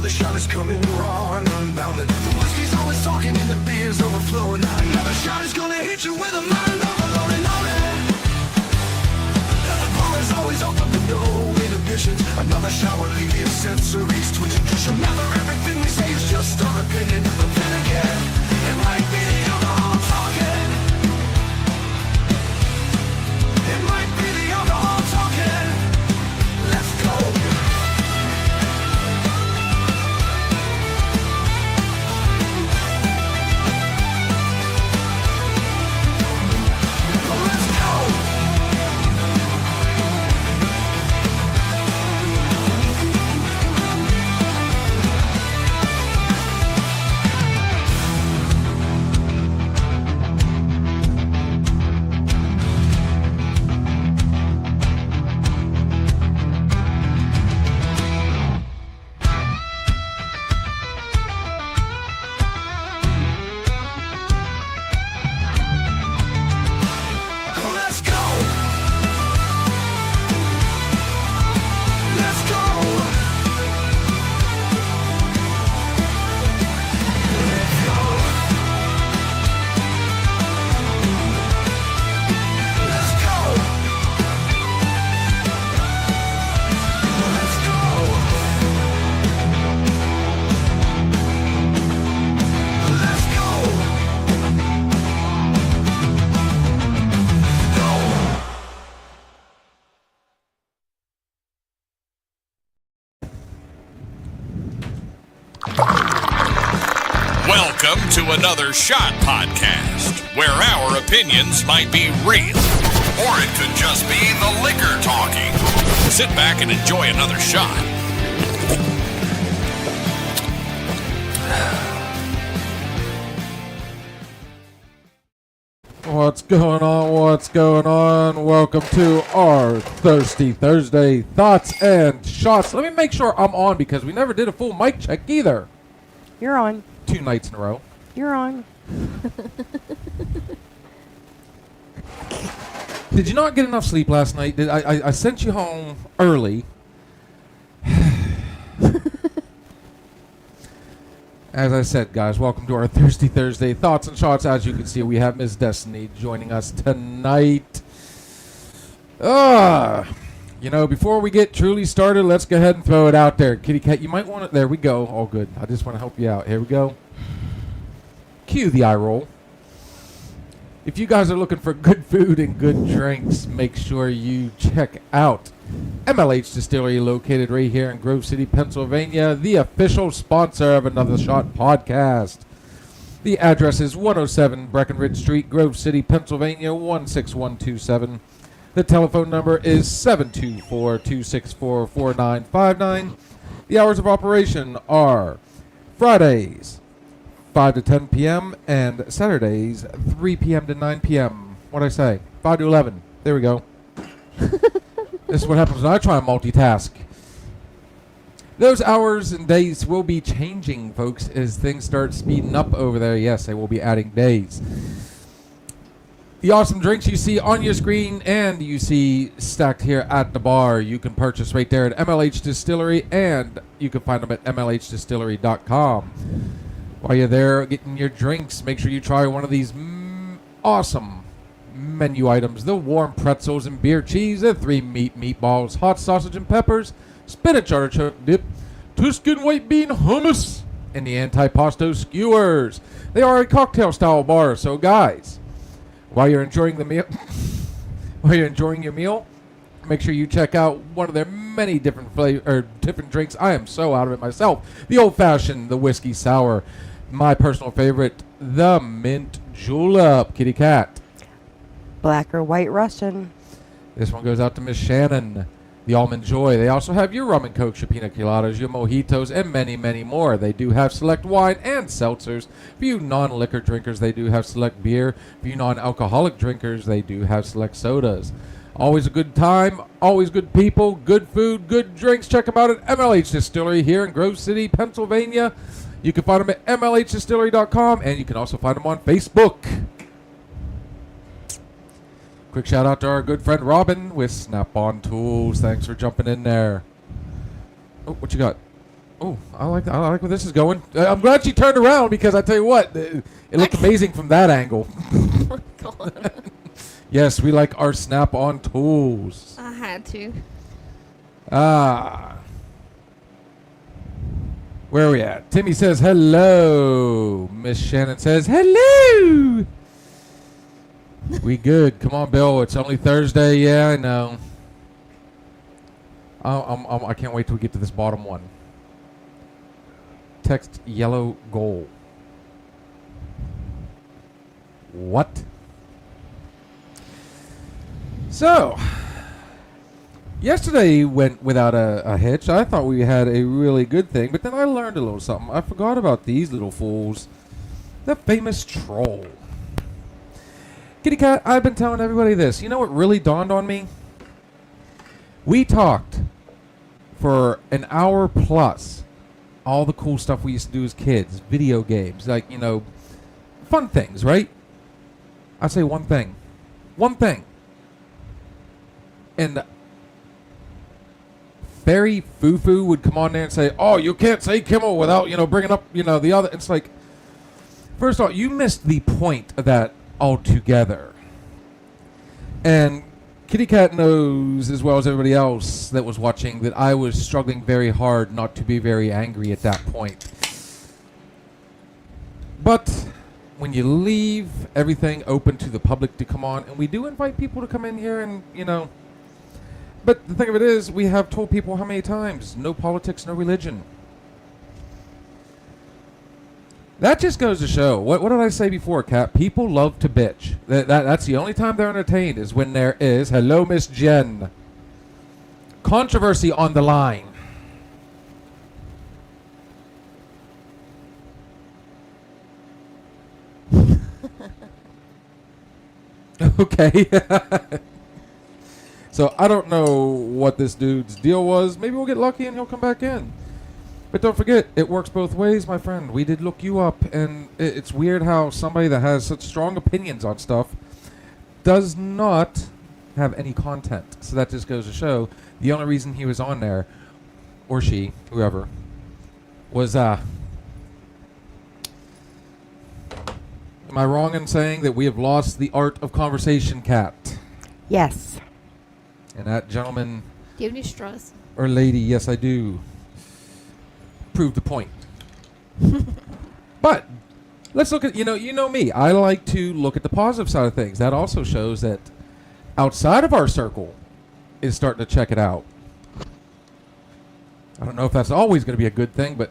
Another shot is coming raw and unbounded. The whiskey's always talking and the beer's overflowing. Another shot is gonna hit you with a mind overloading on it. The bar is always open with no inhibitions. Another shot will leave your sensories twitching. Just remember, everything we say is just our opinion. But then again, it might be the alcohol talking. It might be the alcohol talking. Let's go. Welcome to another Shot Podcast, where our opinions might be real, or it could just be the liquor talking. Sit back and enjoy another shot. What's going on? What's going on? Welcome to our Thirsty Thursday Thoughts and Shots. Let me make sure I'm on because we never did a full mic check either. You're on. 2 nights in a row. You're on. Did you not get enough sleep last night? I sent you home early. As I said, guys, welcome to our Thirsty Thursday Thoughts and Shots. As you can see, we have Miss Destiny joining us tonight. You know, before we get truly started, let's go ahead and throw it out there. Kitty Cat, you might want it. There we go. All good. I just want to help you out. Here we go. Cue the eye roll. If you guys are looking for good food and good drinks, make sure you check out MLH Distillery, located right here in Grove City, Pennsylvania, the official sponsor of Another Shot Podcast. The address is 107 Breckenridge Street, Grove City, Pennsylvania, 16127. The telephone number is 724-264-4959. The hours of operation are Fridays, 5 to 10 p.m., and Saturdays, 3 p.m. to 9 p.m. What'd I say? 5 to 11. There we go. This is what happens when I try and multitask. Those hours and days will be changing, folks, as things start speeding up over there. Yes, they will be adding days. The awesome drinks you see on your screen and you see stacked here at the bar, you can purchase right there at MLH Distillery, and you can find them at MLHdistillery.com. While you're there getting your drinks, make sure you try one of these awesome menu items: the warm pretzels and beer cheese, the 3 meat meatballs, hot sausage and peppers, spinach artichoke dip, Tuscan white bean hummus, and the antipasto skewers. They are a cocktail style bar, so guys, while you're enjoying the meal, your meal, make sure you check out one of their many different different drinks. I am so out of it myself. The old fashioned, the whiskey sour, my personal favorite, the mint julep. Kitty Cat. Black or white Russian. This one goes out to Miss Shannon. The Almond Joy. They also have your rum and coke, your pina coladas, your mojitos, and many, many more. They do have select wine and seltzers. For you non-liquor drinkers, they do have select beer. For you non-alcoholic drinkers, they do have select sodas. Always a good time, always good people, good food, good drinks. Check them out at MLH Distillery here in Grove City, Pennsylvania. You can find them at MLHdistillery.com, and you can also find them on Facebook. Quick shout out to our good friend Robin with Snap-on Tools. Thanks for jumping in there. Oh, what you got? Oh, I like where this is going. I'm glad she turned around because I tell you what, it looked amazing from that angle. Oh my god. Yes, we like our Snap-on tools. I had to. Where are we at? Timmy says hello. Miss Shannon says hello. We good. Come on, Bill. It's only Thursday. Yeah, I know. I can't wait till we get to this bottom one. Text yellow goal. What? So, yesterday went without a hitch. I thought we had a really good thing, but then I learned a little something. I forgot about these little fools. The famous troll. Kitty Cat, I've been telling everybody this. You know what really dawned on me? We talked for an hour plus all the cool stuff we used to do as kids. Video games, like, you know, fun things, right? I say one thing. One thing. And Barry Foo would come on there and say, oh, you can't say Kimmel without, you know, bringing up, you know, the other. It's like, first of all, you missed the point of that altogether. And Kitty Cat knows as well as everybody else that was watching that I was struggling very hard not to be very angry at that point. But when you leave everything open to the public to come on, and we do invite people to come in here and, you know, but the thing of it is, we have told people how many times, no politics, no religion. That just goes to show, what did I say before, Kat? People love to bitch. That's the only time they're entertained is when there is, hello, Miss Jen, controversy on the line. Okay. So I don't know what this dude's deal was. Maybe we'll get lucky and he'll come back in. But don't forget, it works both ways, my friend. We did look you up, and it's weird how somebody that has such strong opinions on stuff does not have any content. So that just goes to show the only reason he was on there, or she, whoever, was, am I wrong in saying that we have lost the art of conversation, Cat? Yes. And that gentleman Do you have any straws? or lady, yes, I do, proved the point. But let's look at, you know me. I like to look at the positive side of things. That also shows that outside of our circle is starting to check it out. I don't know if that's always going to be a good thing, but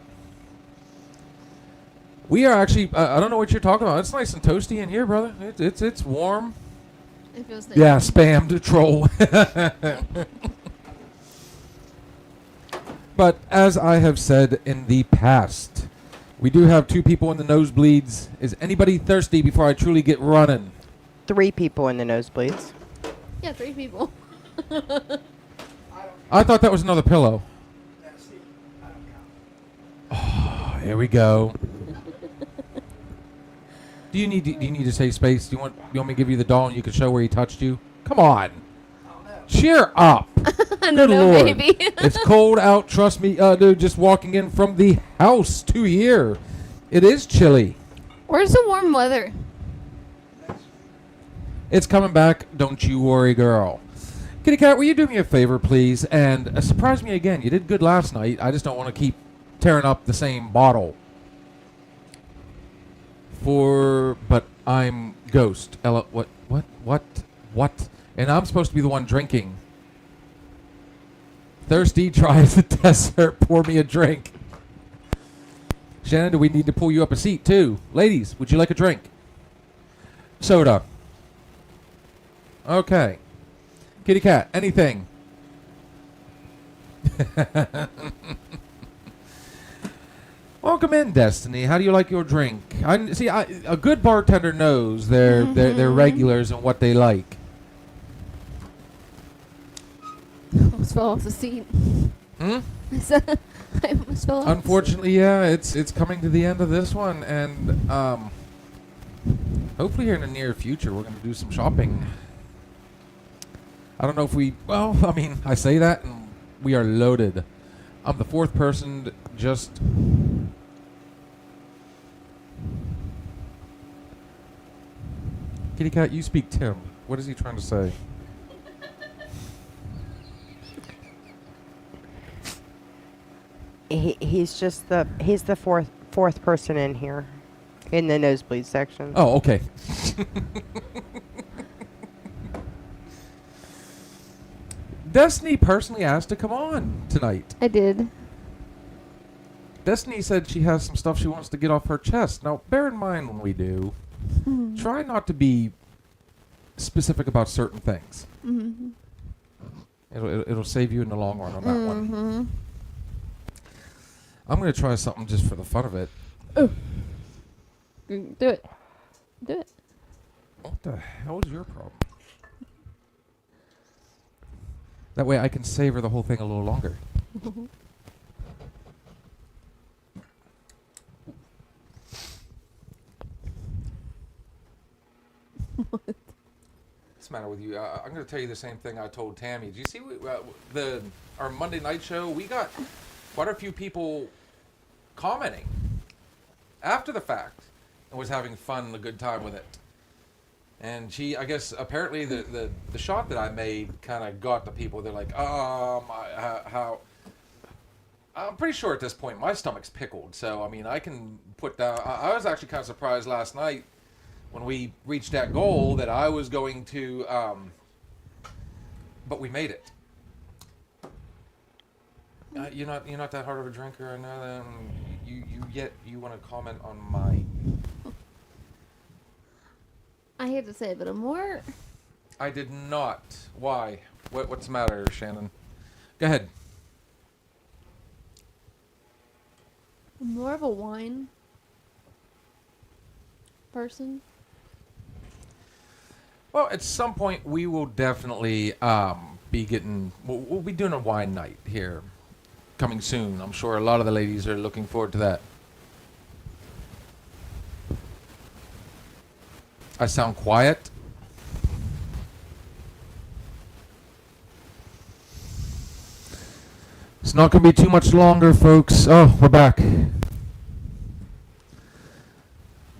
we are actually, I don't know what you're talking about. It's nice and toasty in here, brother. It's warm. It feels like Yeah, spammed troll. But as I have said in the past, we do have 2 people in the nosebleeds. Is anybody thirsty before I truly get running? 3 people in the nosebleeds. Yeah, 3 people. I thought that was another pillow. Oh, here we go. Do you need to save space? Do you want me to give you the doll and you can show where he touched you? Come on. Cheer up. No, Good Lord. baby. It's cold out, trust me, dude, just walking in from the house to here. It is chilly. Where's the warm weather? It's coming back, don't you worry, girl. Kitty Cat, will you do me a favor, please, and surprise me again. You did good last night. I just don't want to keep tearing up the same bottle. But I'm Ghost. Ella, what? And I'm supposed to be the one drinking. Thirsty tries the dessert. Pour me a drink. Shannon, do we need to pull you up a seat, too? Ladies, would you like a drink? Soda. Okay. Kitty Cat, anything? Welcome in, Destiny. How do you like your drink? A good bartender knows their regulars and what they like. I almost fell off the seat. I said, I almost fell off. Unfortunately, yeah, it's coming to the end of this one, and hopefully here in the near future we're going to do some shopping. I don't know if I say that, and we are loaded. I'm the 4th person just... Kitty Cat, you speak Tim. What is he trying to say? He's the fourth person in here, in the nosebleed section. Oh, okay. Destiny personally asked to come on tonight. I did. Destiny said she has some stuff she wants to get off her chest. Now, bear in mind when we do, try not to be specific about certain things. Mm-hmm. It'll save you in the long run on that one. Mm-hmm. I'm going to try something just for the fun of it. Do it. Do it. What the hell is your problem? That way I can savor the whole thing a little longer. What's the matter with you? I'm going to tell you the same thing I told Tammy. Did you see our Monday night show? We got quite a few people commenting after the fact and was having fun and a good time with it. And I guess apparently the shot that I made kind of got the people. They're like, how? I'm pretty sure at this point my stomach's pickled. So I mean, I can put down. I was actually kind of surprised last night when we reached that goal that I was going to. But we made it. You're not that hard of a drinker. I know that. You want to comment on my. I hate to say it, but I'm more... I did not. Why? What's the matter, Shannon? Go ahead. I'm more of a wine person. Well, at some point we will definitely be getting... We'll be doing a wine night here coming soon. I'm sure a lot of the ladies are looking forward to that. I sound quiet. It's not going to be too much longer, folks. Oh, we're back.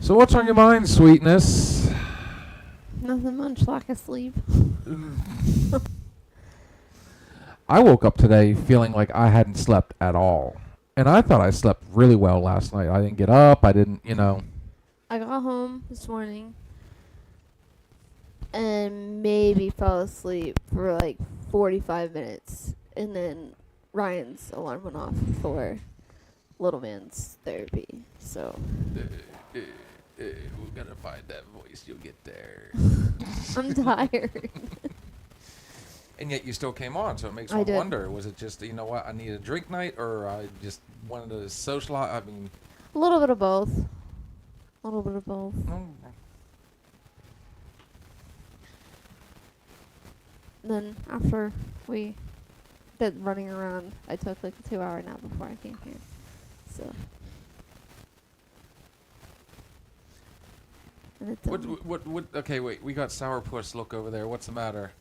So what's on your mind, sweetness? Nothing much, lack of sleep. I woke up today feeling like I hadn't slept at all. And I thought I slept really well last night. I didn't get up. I didn't, I got home this morning and maybe fell asleep for like 45 minutes. And then Ryan's alarm went off for little man's therapy. So we're going to find that voice. You'll get there. I'm tired. And yet you still came on, so it makes I one did. wonder, was it just, I need a drink night, or I just wanted to socialize? I mean... A little bit of both. A little bit of both. Then after we did running around, I took like a 2-hour nap before I came here. So. And it's What, okay, wait, we got Sourpuss look over there. What's the matter?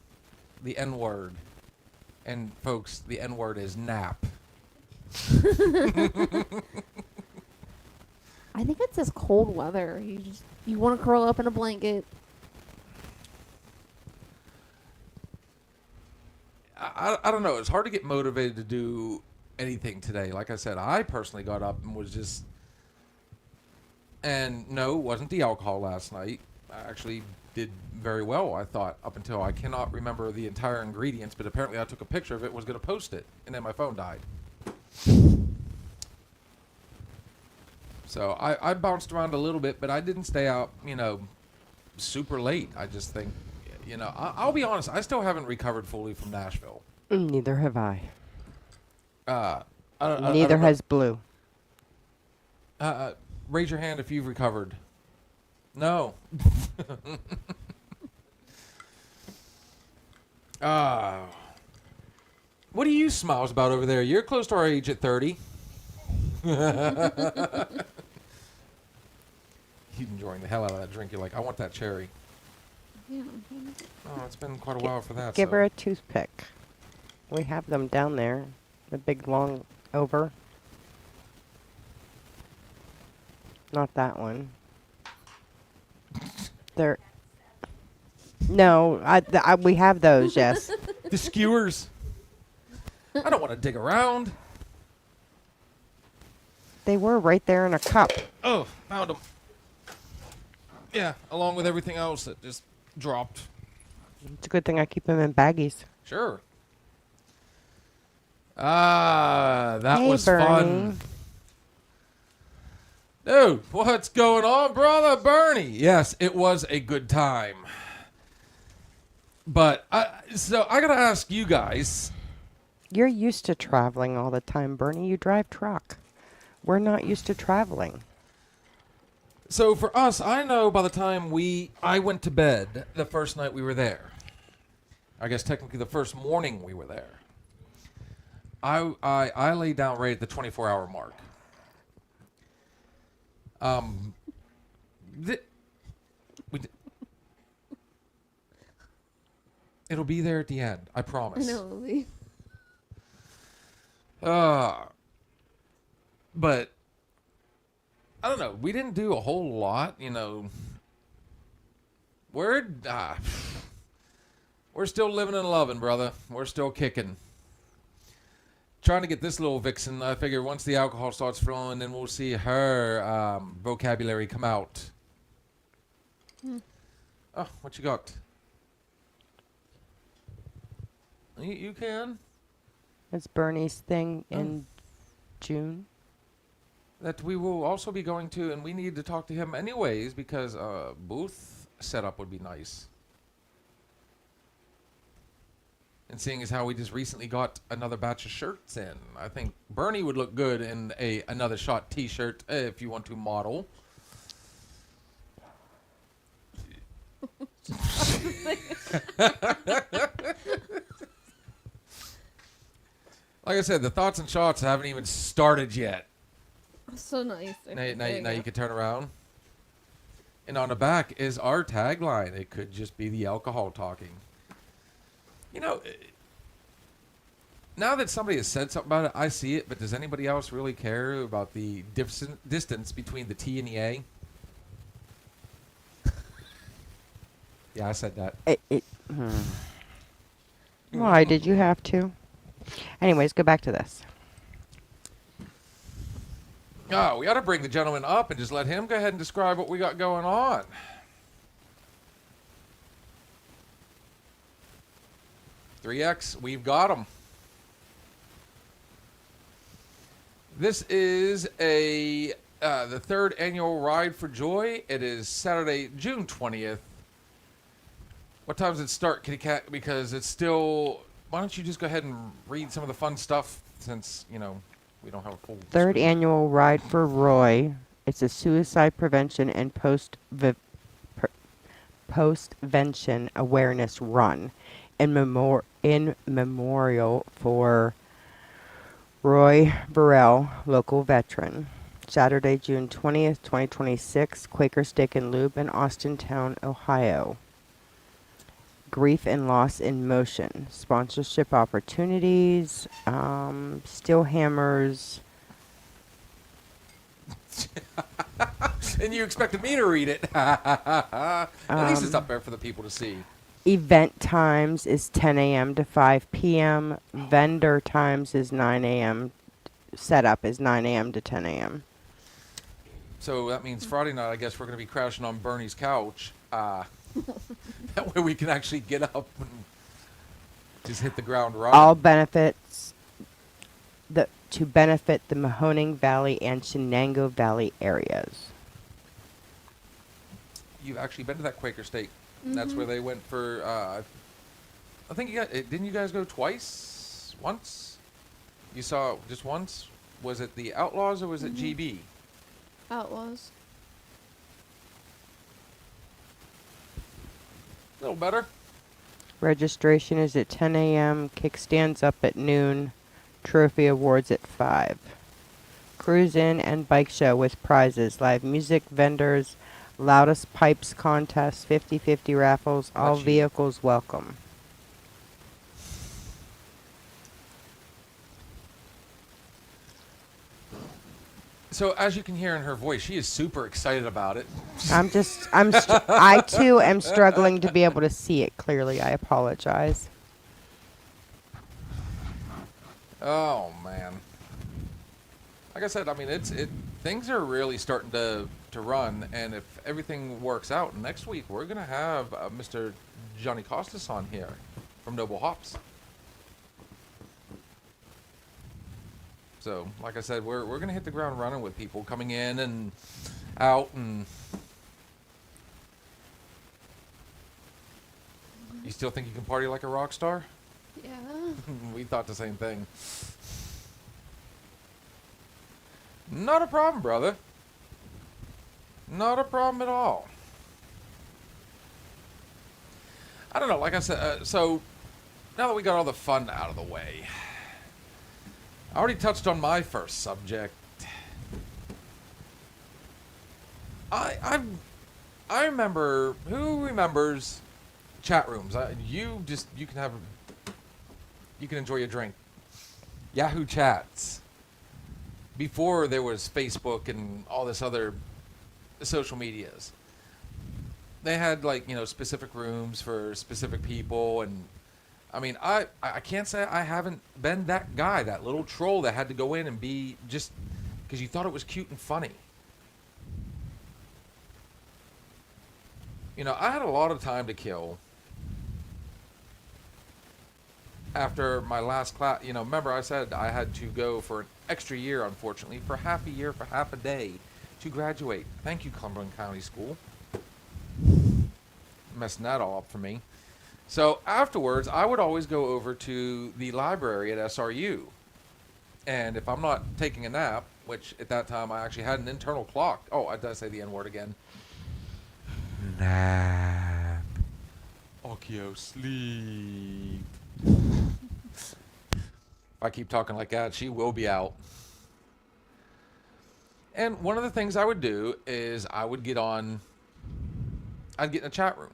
The N-word. And folks, the N-word is nap. I think it's this cold weather. You want to curl up in a blanket. I don't know. It's hard to get motivated to do anything today. Like I said, I personally got up and was just... And no, it wasn't the alcohol last night. I actually did very well, I thought, up until I cannot remember the entire ingredients, but apparently I took a picture of it, was going to post it, and then my phone died. So I bounced around a little bit, but I didn't stay out, super late. I just think, I'll be honest, I still haven't recovered fully from Nashville. Neither have I. Neither has Blue. Raise your hand if you've recovered. No. What do you smiles about over there? You're close to our age at 30. He's enjoying the hell out of that drink. You're like, I want that cherry. Yeah. Oh, it's been quite a while for that. Give so. her a toothpick. We have them down there. The big long over. Not that one. There. No, we have those. Yes. The skewers. I don't want to dig around. They were right there in a cup. Oh, found them. Yeah, along with everything else that just dropped. It's a good thing I keep them in baggies. Sure. Ah, that Hey, was Bernie. fun. Dude, what's going on, brother Bernie? Yes, it was a good time. But so I gotta ask you guys. You're used to traveling all the time, Bernie. You drive truck. We're not used to traveling. So for us, I know by the time I went to bed the first night we were there. I guess technically the first morning we were there. I laid down right at the 24-hour mark. It'll be there at the end, I I promise. know. Lily. But I don't know. We didn't do a whole lot, you know. We're still living and loving, brother. We're still kicking. Trying to get this little vixen. I figure once the alcohol starts flowing, then we'll see her vocabulary come out. Oh, what you got? You can. It's Bernie's thing in June. That we will also be going to, and we need to talk to him anyways because booth setup would be nice. And seeing as how we just recently got another batch of shirts in, I think Bernie would look good in another shot T-shirt if you want to model. Like I said, the thoughts and shots haven't even started yet. So nice. Now you can turn around. And on the back is our tagline. It could just be the alcohol talking. You know, now that somebody has said something about it, I see it, but does anybody else really care about the distance between the T and the A? Yeah, I said that. Why did you have to? Anyways, go back to this. Oh, we ought to bring the gentleman up and just let him go ahead and describe what we got going on. "3X, we've got him." This is the third annual Ride for Joy. It is Saturday, June 20th. What time does it start, Kitty Cat? Because it's still... Why don't you just go ahead and read some of the fun stuff since, you know, we don't have a full... Third description. annual Ride for Roy. It's a suicide prevention and post-vention awareness run in memorial for Roy Burrell, local veteran. Saturday, June 20th, 2026, Quaker Steak and Lube in Austintown, Ohio. Grief and Loss in Motion. Sponsorship opportunities. Steel Hammers. And you expected me to read it. At least it's up there for the people to see. Event times is 10 a.m. to 5 p.m. Vendor times is 9 a.m. Setup is 9 a.m. to 10 a.m. So that means Friday night, I guess we're going to be crashing on Bernie's couch. That way we can actually get up and just hit the ground running. All benefits to benefit the Mahoning Valley and Shenango Valley areas. You've actually been to that Quaker Steak. That's where they went for, I think didn't you guys go twice? Once? You saw just once? Was it the Outlaws or was it GB? Outlaws. A little better. Registration is at 10 a.m. Kickstands up at noon. Trophy awards at 5. Cruise in and bike show with prizes. Live music, vendors, loudest pipes contest, 50-50 raffles. All cheap. vehicles welcome. So as you can hear in her voice, she is super excited about it. I too am struggling to be able to see it clearly. I apologize. Oh man. Like I said, I mean, things are really starting to run, and if everything works out, next week we're gonna have Mr. Johnny Costas on here from Noble Hops. So, like I said, we're gonna hit the ground running with people coming in and out, and you still think you can party like a rock star? Yeah. We thought the same thing. Not a problem, brother. Not a problem at all. I don't know, like I said, so now that we got all the fun out of the way, I already touched on my first subject. I remember, who remembers chat rooms? You can enjoy your drink. Yahoo Chats. Before there was Facebook and all this other social medias, they had, like, you know, specific rooms for specific people, and I mean, I can't say I haven't been that guy, that little troll that had to go in and be just because you thought it was cute and funny. You know, I had a lot of time to kill after my last class. You know, remember I said I had to go for an extra year, unfortunately, for half a year, for half a day to graduate. Thank you, Cumberland County School. Messing that all up for me. So afterwards, I would always go over to the library at SRU. And if I'm not taking a nap, which at that time I actually had an internal clock. Oh, I did say the N-word again. Nap. Akio, sleep. If I keep talking like that, she will be out. And one of the things I would do is I'd get in a chat room.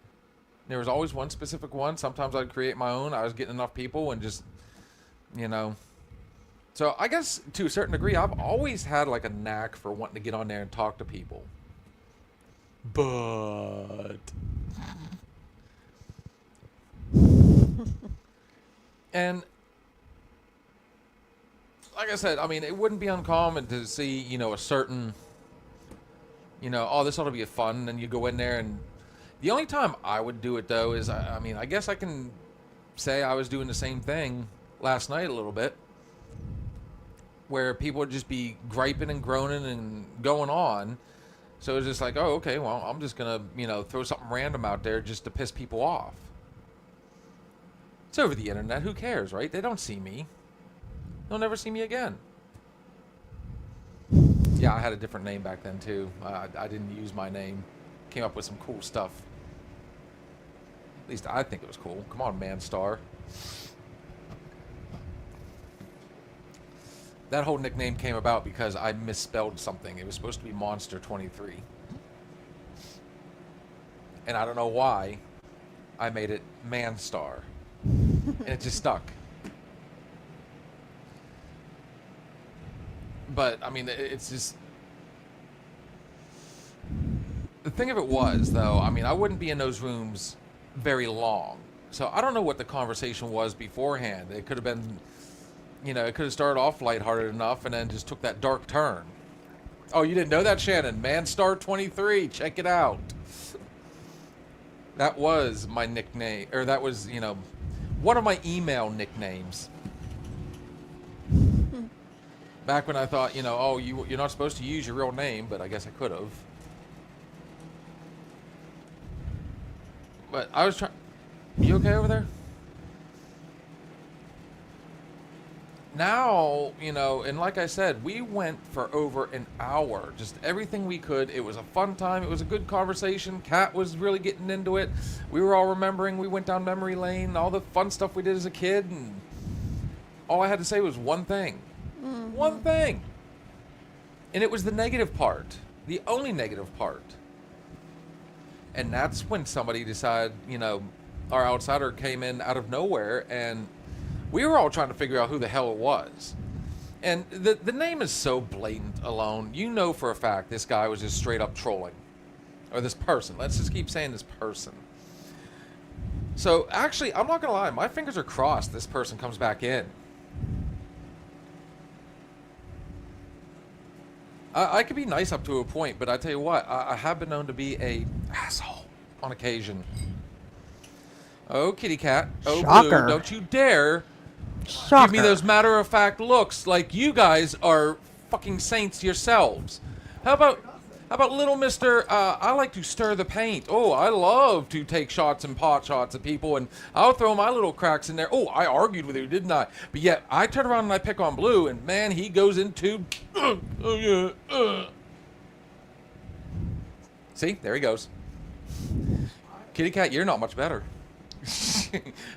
There was always one specific one. Sometimes I'd create my own. I was getting enough people and just, you know. So I guess to a certain degree, I've always had like a knack for wanting to get on there and talk to people. But and like I said, I mean, it wouldn't be uncommon to see, you know, a certain, you know, oh, this ought to be a fun, and you go in there, and the only time I would do it, though, is, I mean, I guess I can say I was doing the same thing last night a little bit, where people would just be griping and groaning and going on. So it's just like, oh, okay, well, I'm just going to, you know, throw something random out there just to piss people off. It's over the internet. Who cares, right? They don't see me. They'll never see me again. Yeah, I had a different name back then, too. I didn't use my name. Came up with some cool stuff. At least I think it was cool. Come on, Manstar. That whole nickname came about because I misspelled something. It was supposed to be Monster 23. And I don't know why I made it Manstar. And it just stuck. But, I mean, it's just... The thing of it was, though, I mean, I wouldn't be in those rooms very long. So I don't know what the conversation was beforehand. It could have been, you know, it could have started off lighthearted enough and then just took that dark turn. Oh, you didn't know that, Shannon? Manstar 23, check it out. That was my nickname, or that was, you know, one of my email nicknames. Back when I thought, you know, oh, you're not supposed to use your real name, but I guess I could have. But I was trying... You okay over there? Now, you know, and like I said, we went for over an hour. Just everything we could. It was a fun time. It was a good conversation. Kat was really getting into it. We were all remembering. We went down memory lane. All the fun stuff we did as a kid. And all I had to say was one thing. Mm-hmm. One thing. And it was the negative part. The only negative part. And that's when somebody decided, you know, our outsider came in out of nowhere, and we were all trying to figure out who the hell it was. And the name is so blatant alone. You know for a fact this guy was just straight up trolling. Or this person. Let's just keep saying this person. So, actually, I'm not going to lie. My fingers are crossed this person comes back in. I could be nice up to a point, but I tell you what, I have been known to be a asshole on occasion. Oh, kitty cat. Oh, Shocker. Blue, don't you dare Shocker. give me those matter-of-fact looks like you guys are fucking saints yourselves. How about little Mr. I like to stir the paint. Oh, I love to take shots and pot shots at people, and I'll throw my little cracks in there. Oh, I argued with you, didn't I? But yet, I turn around and I pick on Blue, and man, he goes into... oh, yeah. See? There he goes. Kitty cat, you're not much better.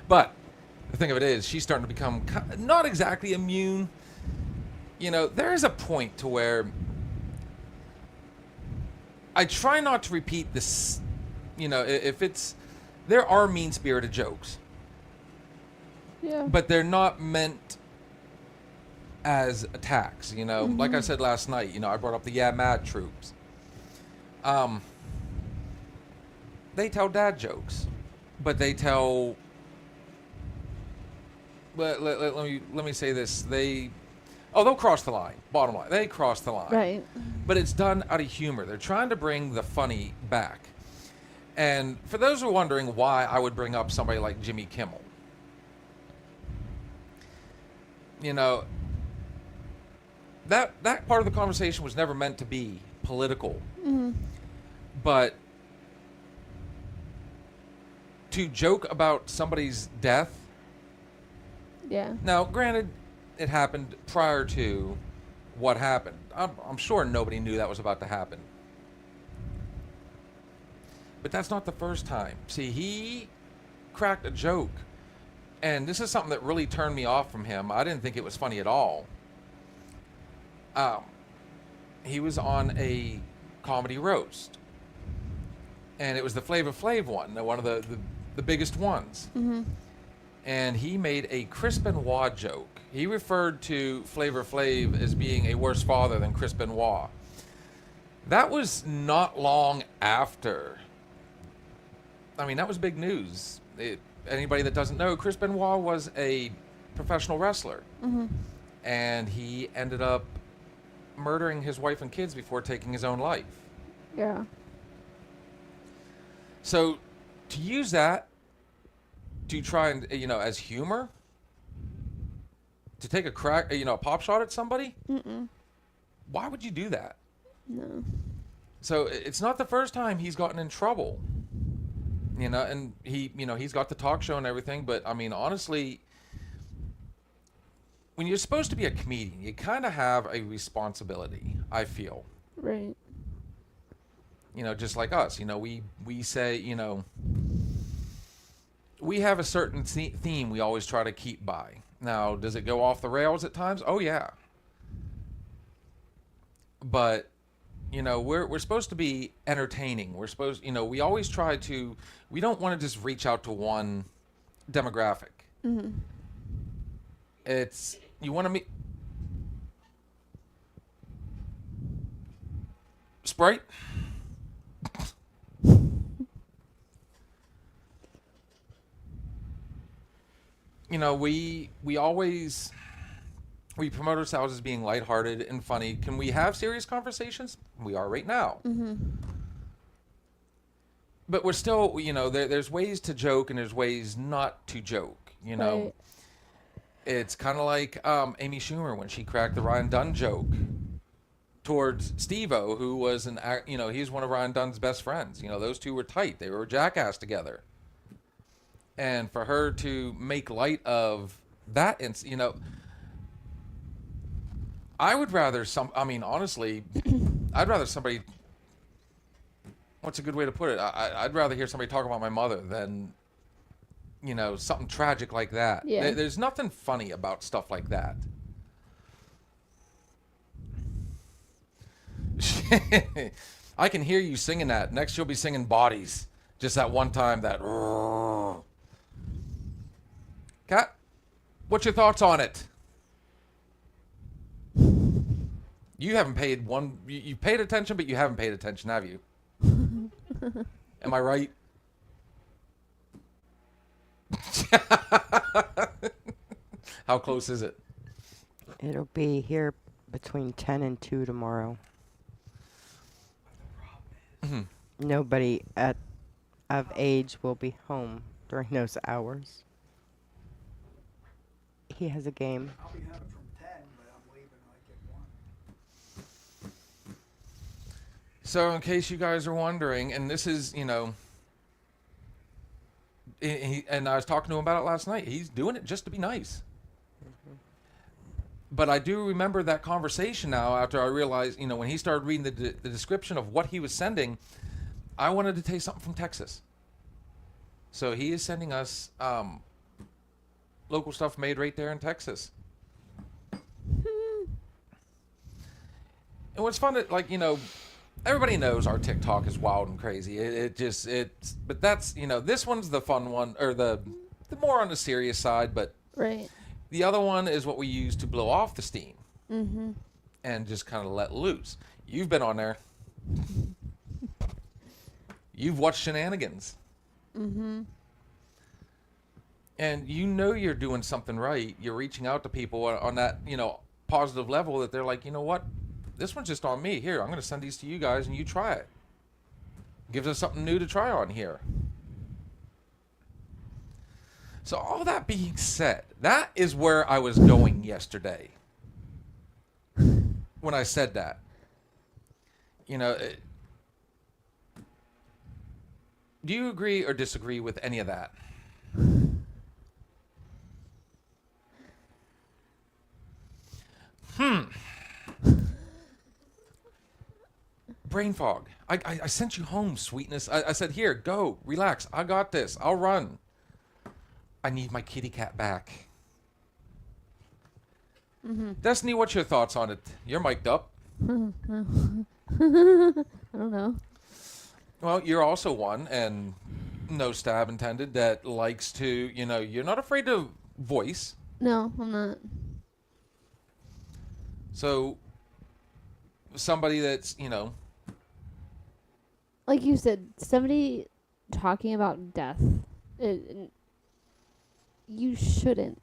But the thing of it is, she's starting to become not exactly immune. You know, there is a point to where I try not to repeat this. You know, if it's, there are mean-spirited jokes, Yeah. but they're not meant as attacks. You know, like I said last night, you know, I brought up the Yeah Mad troops. They tell dad jokes, but they tell. Let me say this. They'll cross the line. Bottom line, they cross the line. Right. But it's done out of humor. They're trying to bring the funny back. And for those who are wondering why I would bring up somebody like Jimmy Kimmel, you know, that part of the conversation was never meant to be political. But to joke about somebody's death, Yeah. now, granted, it happened prior to what happened. I'm sure nobody knew that was about to happen. But that's not the first time. See, he cracked a joke. And this is something that really turned me off from him. I didn't think it was funny at all. He was on a comedy roast. And it was the Flavor Flav one, one of the biggest ones. And he made a Chris Benoit joke. He referred to Flavor Flav as being a worse father than Chris Benoit. That was not long after. I mean, that was big news. Anybody that doesn't know, Chris Benoit was a professional wrestler. And he ended up murdering his wife and kids before taking his own life. Yeah. So to use that to try and, you know, as humor, to take a crack, you know, a pop shot at somebody, why would you do that? No. So it's not the first time he's gotten in trouble, you know, and he, you know, he's got the talk show and everything, but I mean, honestly, when you're supposed to be a comedian, you kind of have a responsibility, I feel. Right. You know, just like us, you know, we say, you know, we have a certain theme we always try to keep by. Now, does it go off the rails at times? Oh, yeah. But, you know, we're supposed to be entertaining. We're supposed, you know, we always try to, we don't want to just reach out to one demographic. It's, you want to meet. Sprite? You know, we always, we promote ourselves as being lighthearted and funny. Can we have serious conversations? We are right now. But we're still, you know, there's ways to joke and there's ways not to joke, you know. Right. It's kind of like Amy Schumer when she cracked the Ryan Dunn joke towards Steve-O, who was you know, he's one of Ryan Dunn's best friends. You know, those two were tight. They were Jackass together. And for her to make light of that, you know, I would rather honestly, I'd rather somebody, what's a good way to put it? I'd rather hear somebody talk about my mother than, you know, something tragic like that. Yeah. There's nothing funny about stuff like that. I can hear you singing that. Next you'll be singing Bodies. Just that one time, that... Kat, what's your thoughts on it? You haven't paid one. You paid attention, but you haven't paid attention, have you? Am I right? How close is it? It'll be here between 10 and 2 tomorrow. Nobody of age will be home during those hours. He has a game. I'll be having from 10, but I'm leaving like at 1. So, in case you guys are wondering, and this is, you know, and I was talking to him about it last night. He's doing it just to be nice. But I do remember that conversation now after I realized, you know, when he started reading the description of what he was sending, I wanted to taste something from Texas. So he is sending us local stuff made right there in Texas. And what's fun, like, you know, everybody knows our TikTok is wild and crazy. But that's, you know, this one's the fun one, or the more on the serious side, but Right. the other one is what we use to blow off the steam and just kind of let loose. You've been on there. You've watched shenanigans. And you know you're doing something right. You're reaching out to people on that, you know, positive level that they're like, you know what? This one's just on me. Here, I'm going to send these to you guys and you try it. Gives us something new to try on here. So all that being said, that is where I was going yesterday when I said that. You know, do you agree or disagree with any of that? Brain fog. I sent you home, sweetness. I said, here, go, relax. I got this. I'll run. I need my kitty cat back. Destiny, what's your thoughts on it? You're mic'd up. I don't know. Well, you're also one, and no stab intended, that likes to, you know, you're not afraid to voice. No, I'm not. So, somebody that's, you know, Like you said, somebody talking about death, you shouldn't.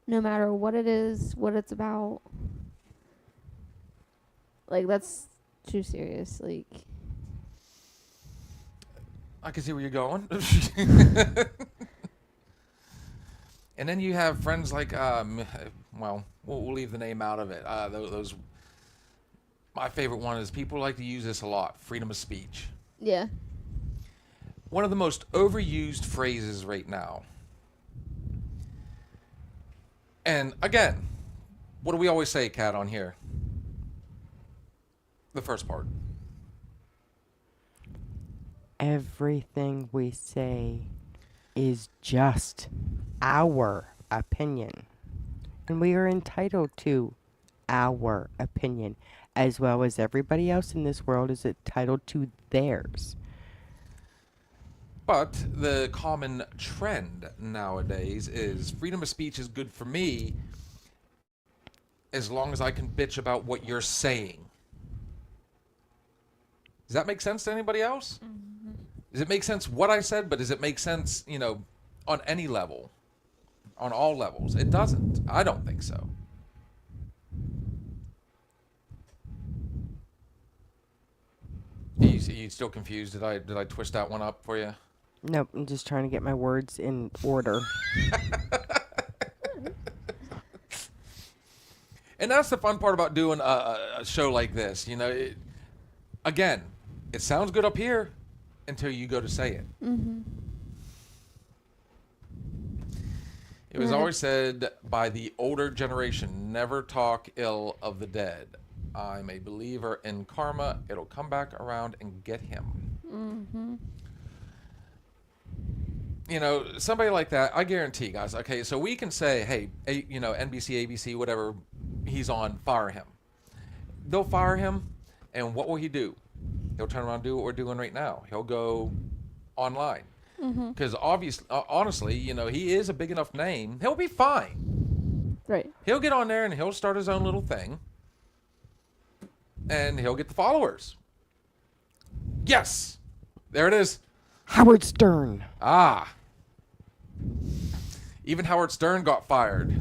No matter what it is, what it's about. Like, that's too serious. Like, I can see where you're going. And then you have friends like, well, we'll leave the name out of it. Those, my favorite one is people like to use this a lot, freedom of speech. yeah. One of the most overused phrases right now. And again, what do we always say, Kat, on here? The first part. Everything we say is just our opinion. And we are entitled to our opinion, as well as everybody else in this world is entitled to theirs. But the common trend nowadays is freedom of speech is good for me as long as I can bitch about what you're saying. Does that make sense to anybody else? Does it make sense what I said, but does it make sense, you know, on any level? On all levels? It doesn't. I don't think so. Are you still confused? Did I twist that one up for you? Nope, I'm just trying to get my words in order. And that's the fun part about doing a show like this. You know, again, it sounds good up here until you go to say it. It was always said by the older generation, never talk ill of the dead. I'm a believer in karma. It'll come back around and get him. You know, somebody like that, I guarantee, guys, okay, so we can say, hey, you know, NBC, ABC, whatever he's on, fire him. They'll fire him, and what will he do? He'll turn around and do what we're doing right now. He'll go online. Because obviously, honestly, you know, he is a big enough name. He'll be fine. Right. He'll get on there and he'll start his own little thing. and he'll get the followers. Yes, there it is. Howard Stern. Ah. Even Howard Stern got fired.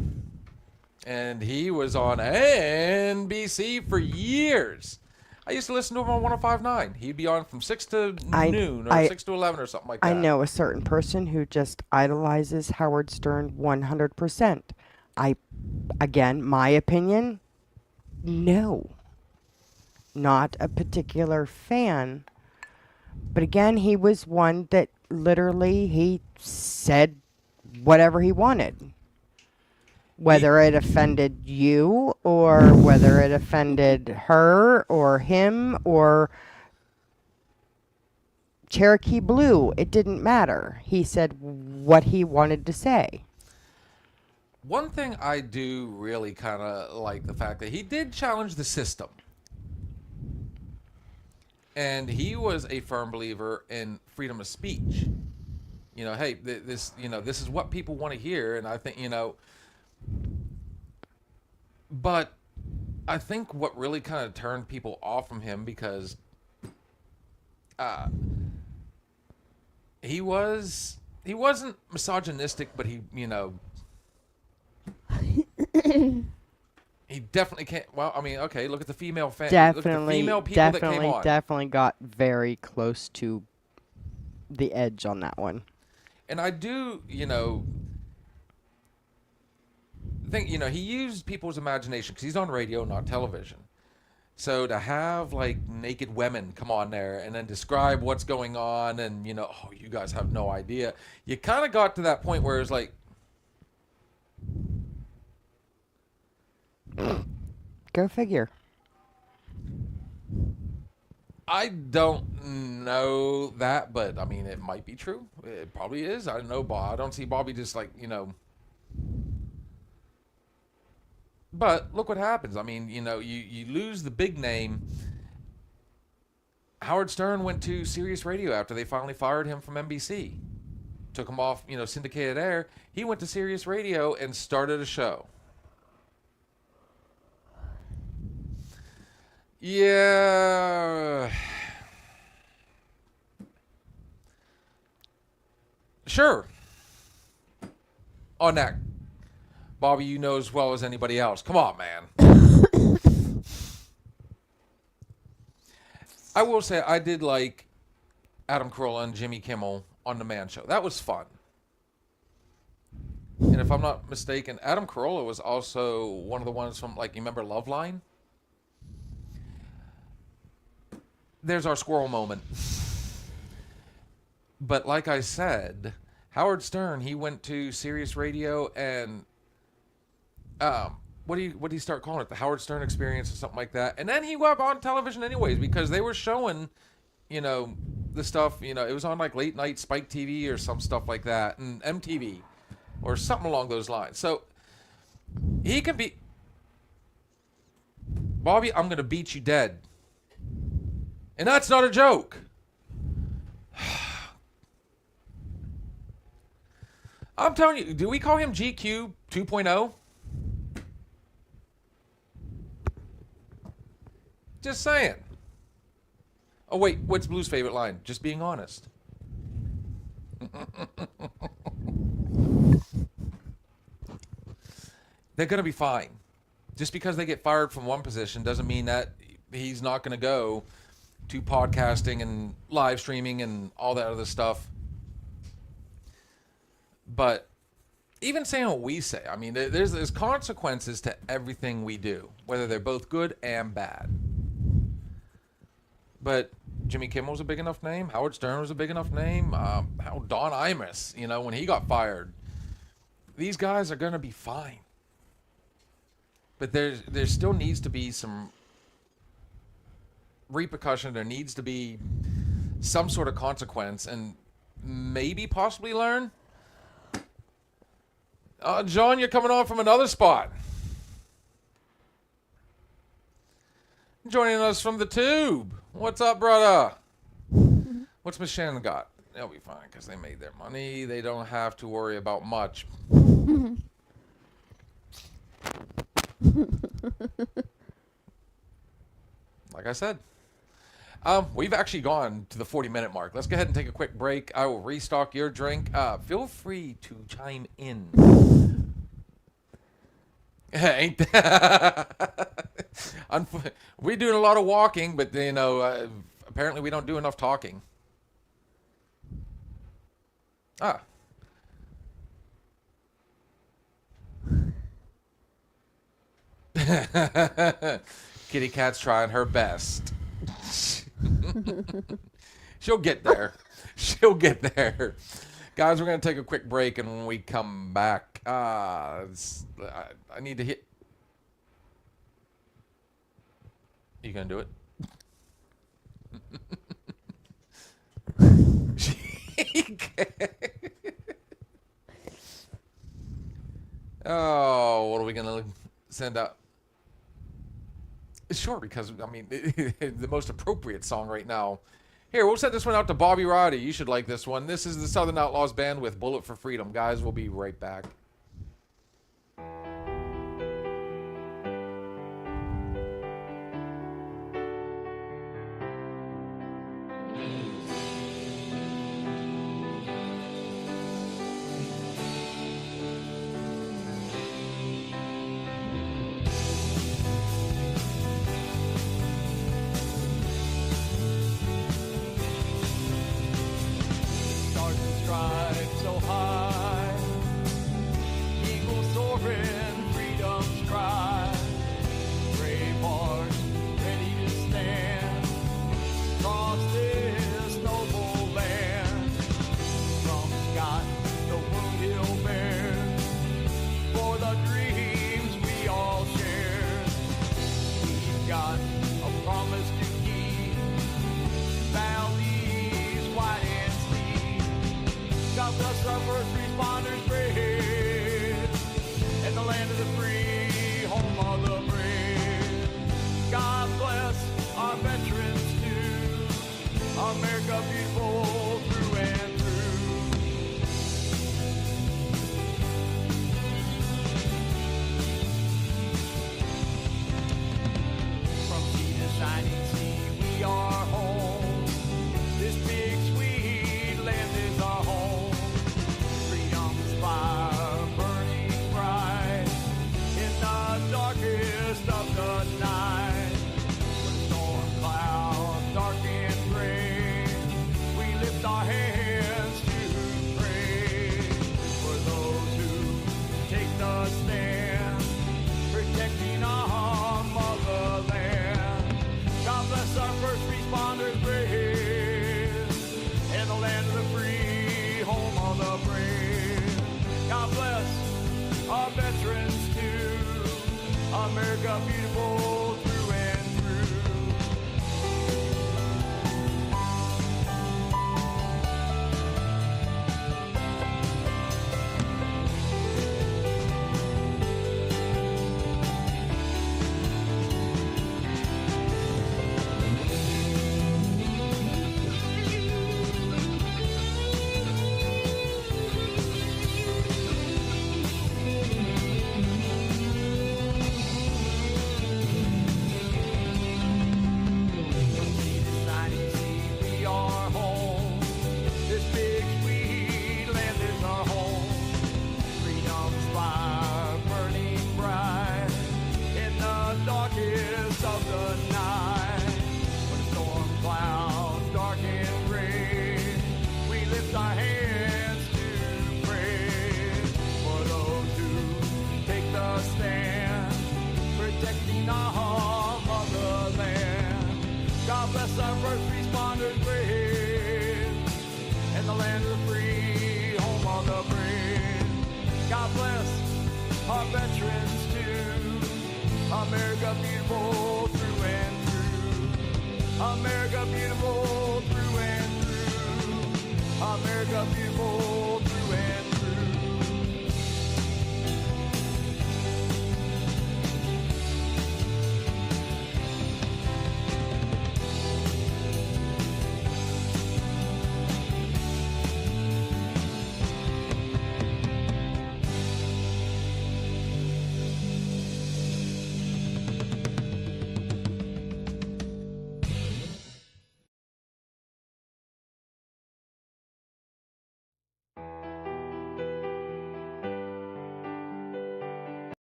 And he was on NBC for years. I used to listen to him on 105.9. He'd be on from 6 to noon or 6 to 11 or something like that. I know a certain person who just idolizes Howard Stern 100%. Again, my opinion, no. Not a particular fan. But again, he was one that literally he said whatever he wanted. Whether it offended you or whether it offended her or him or Cherokee Blue, it didn't matter. He said what he wanted to say. One thing I do really kind of like the fact that he did challenge the system. And he was a firm believer in freedom of speech. You know, hey, this is what people want to hear. And I think, but I think what really kind of turned people off from him because he wasn't misogynistic, but he he definitely can't. Well, I mean, okay, look at the female fan. Look at the female people that came on. Definitely got very close to the edge on that one. And I do, think, he used people's imagination because he's on radio, not television. So to have like naked women come on there and then describe what's going on and, oh, you guys have no idea. You kind of got to that point where it's like, go figure. I don't know that, but I mean, it might be true. It probably is. I don't know, Bob. I don't see Bobby just like, But look what happens. I mean, you lose the big name. Howard Stern went to Sirius Radio after they finally fired him from NBC. Took him off, syndicated air. He went to Sirius Radio and started a show. Yeah. Sure. On that, Bobby, you know as well as anybody else. Come on, man. I will say I did like Adam Carolla and Jimmy Kimmel on The Man Show. That was fun. And if I'm not mistaken, Adam Carolla was also one of the ones from, like, you remember Loveline? There's our squirrel moment. But like I said, Howard Stern, he went to Sirius Radio and what do you start calling it? The Howard Stern Experience or something like that. And then he went on television anyways because they were showing, the stuff, it was on like late night Spike TV or some stuff like that and MTV or something along those lines. So he can be, Bobby, I'm going to beat you dead. And that's not a joke. I'm telling you, do we call him GQ 2.0? Just saying. Oh, wait, what's Blue's favorite line? Just being honest. They're going to be fine. Just because they get fired from one position doesn't mean that he's not going to go to podcasting and live streaming and all that other stuff. But even saying what we say, I mean, there's consequences to everything we do, whether they're both good and bad. But Jimmy Kimmel was a big enough name. Howard Stern was a big enough name. Don Imus, when he got fired. These guys are going to be fine. But there still needs to be some repercussion. There needs to be some sort of consequence and maybe possibly learn. John, you're coming on from another spot. Joining us from the tube. What's up, brother? What's Miss Shannon got? They'll be fine because they made their money. They don't have to worry about much. Like like I said. We've actually gone to the 40-minute mark. Let's go ahead and take a quick break. I will restock your drink. Feel free to chime in. Ain't we're doing a lot of walking, but apparently we don't do enough talking. Kitty Cat's trying her best. She'll get there. She'll get there. Guys, we're going to take a quick break, and when we come back, I need to hit. You going to do it? Oh, what are we going to send out? Sure, because, I mean, the most appropriate song right now. Here, we'll send this one out to Bobby Roddy. You should like this one. This is the Southern Outlaws Band with Bullet for Freedom. Guys, we'll be right back.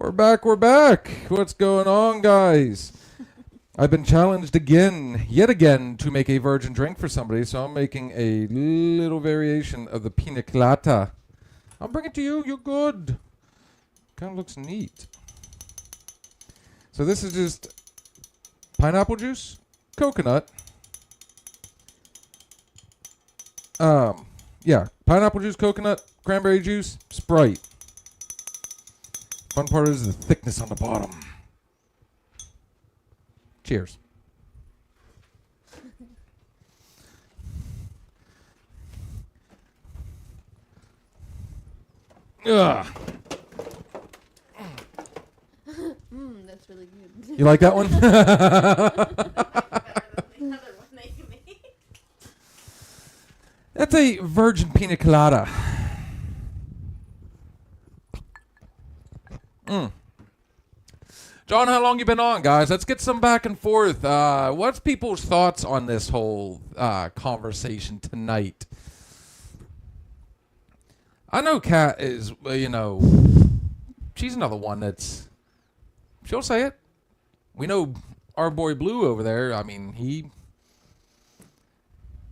We're back. What's going on, guys? I've been challenged yet again, to make a virgin drink for somebody, so I'm making a little variation of the pina colada. I'll bring it to you. You're good. Kind of looks neat. So this is just pineapple juice, coconut. Pineapple juice, coconut, cranberry juice, Sprite. Fun part is the thickness on the bottom. Cheers. Ugh. That's really good. You like that one? That's a virgin pina colada. John, how long you been on, guys? Let's get some back and forth. What's people's thoughts on this whole conversation tonight? I know Kat is, she's another one she'll say it. We know our boy Blue over there. I mean, he,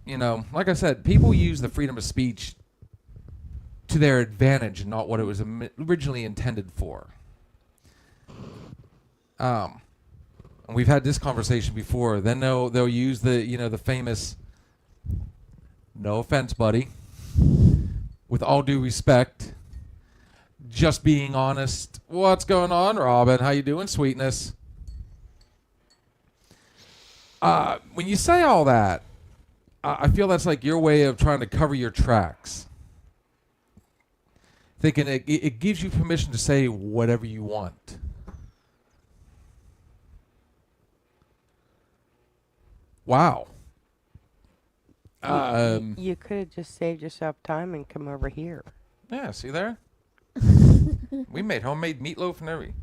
like I said, people use the freedom of speech to their advantage and not what it was originally intended for. And we've had this conversation before. Then they'll use the famous, no offense, buddy, with all due respect, just being honest. What's going on, Robin? How you doing, sweetness? When you say all that, I feel that's like your way of trying to cover your tracks. Thinking it gives you permission to say whatever you want. Wow. You could have just saved yourself time and come over here. Yeah, see there? We made homemade meatloaf and everything.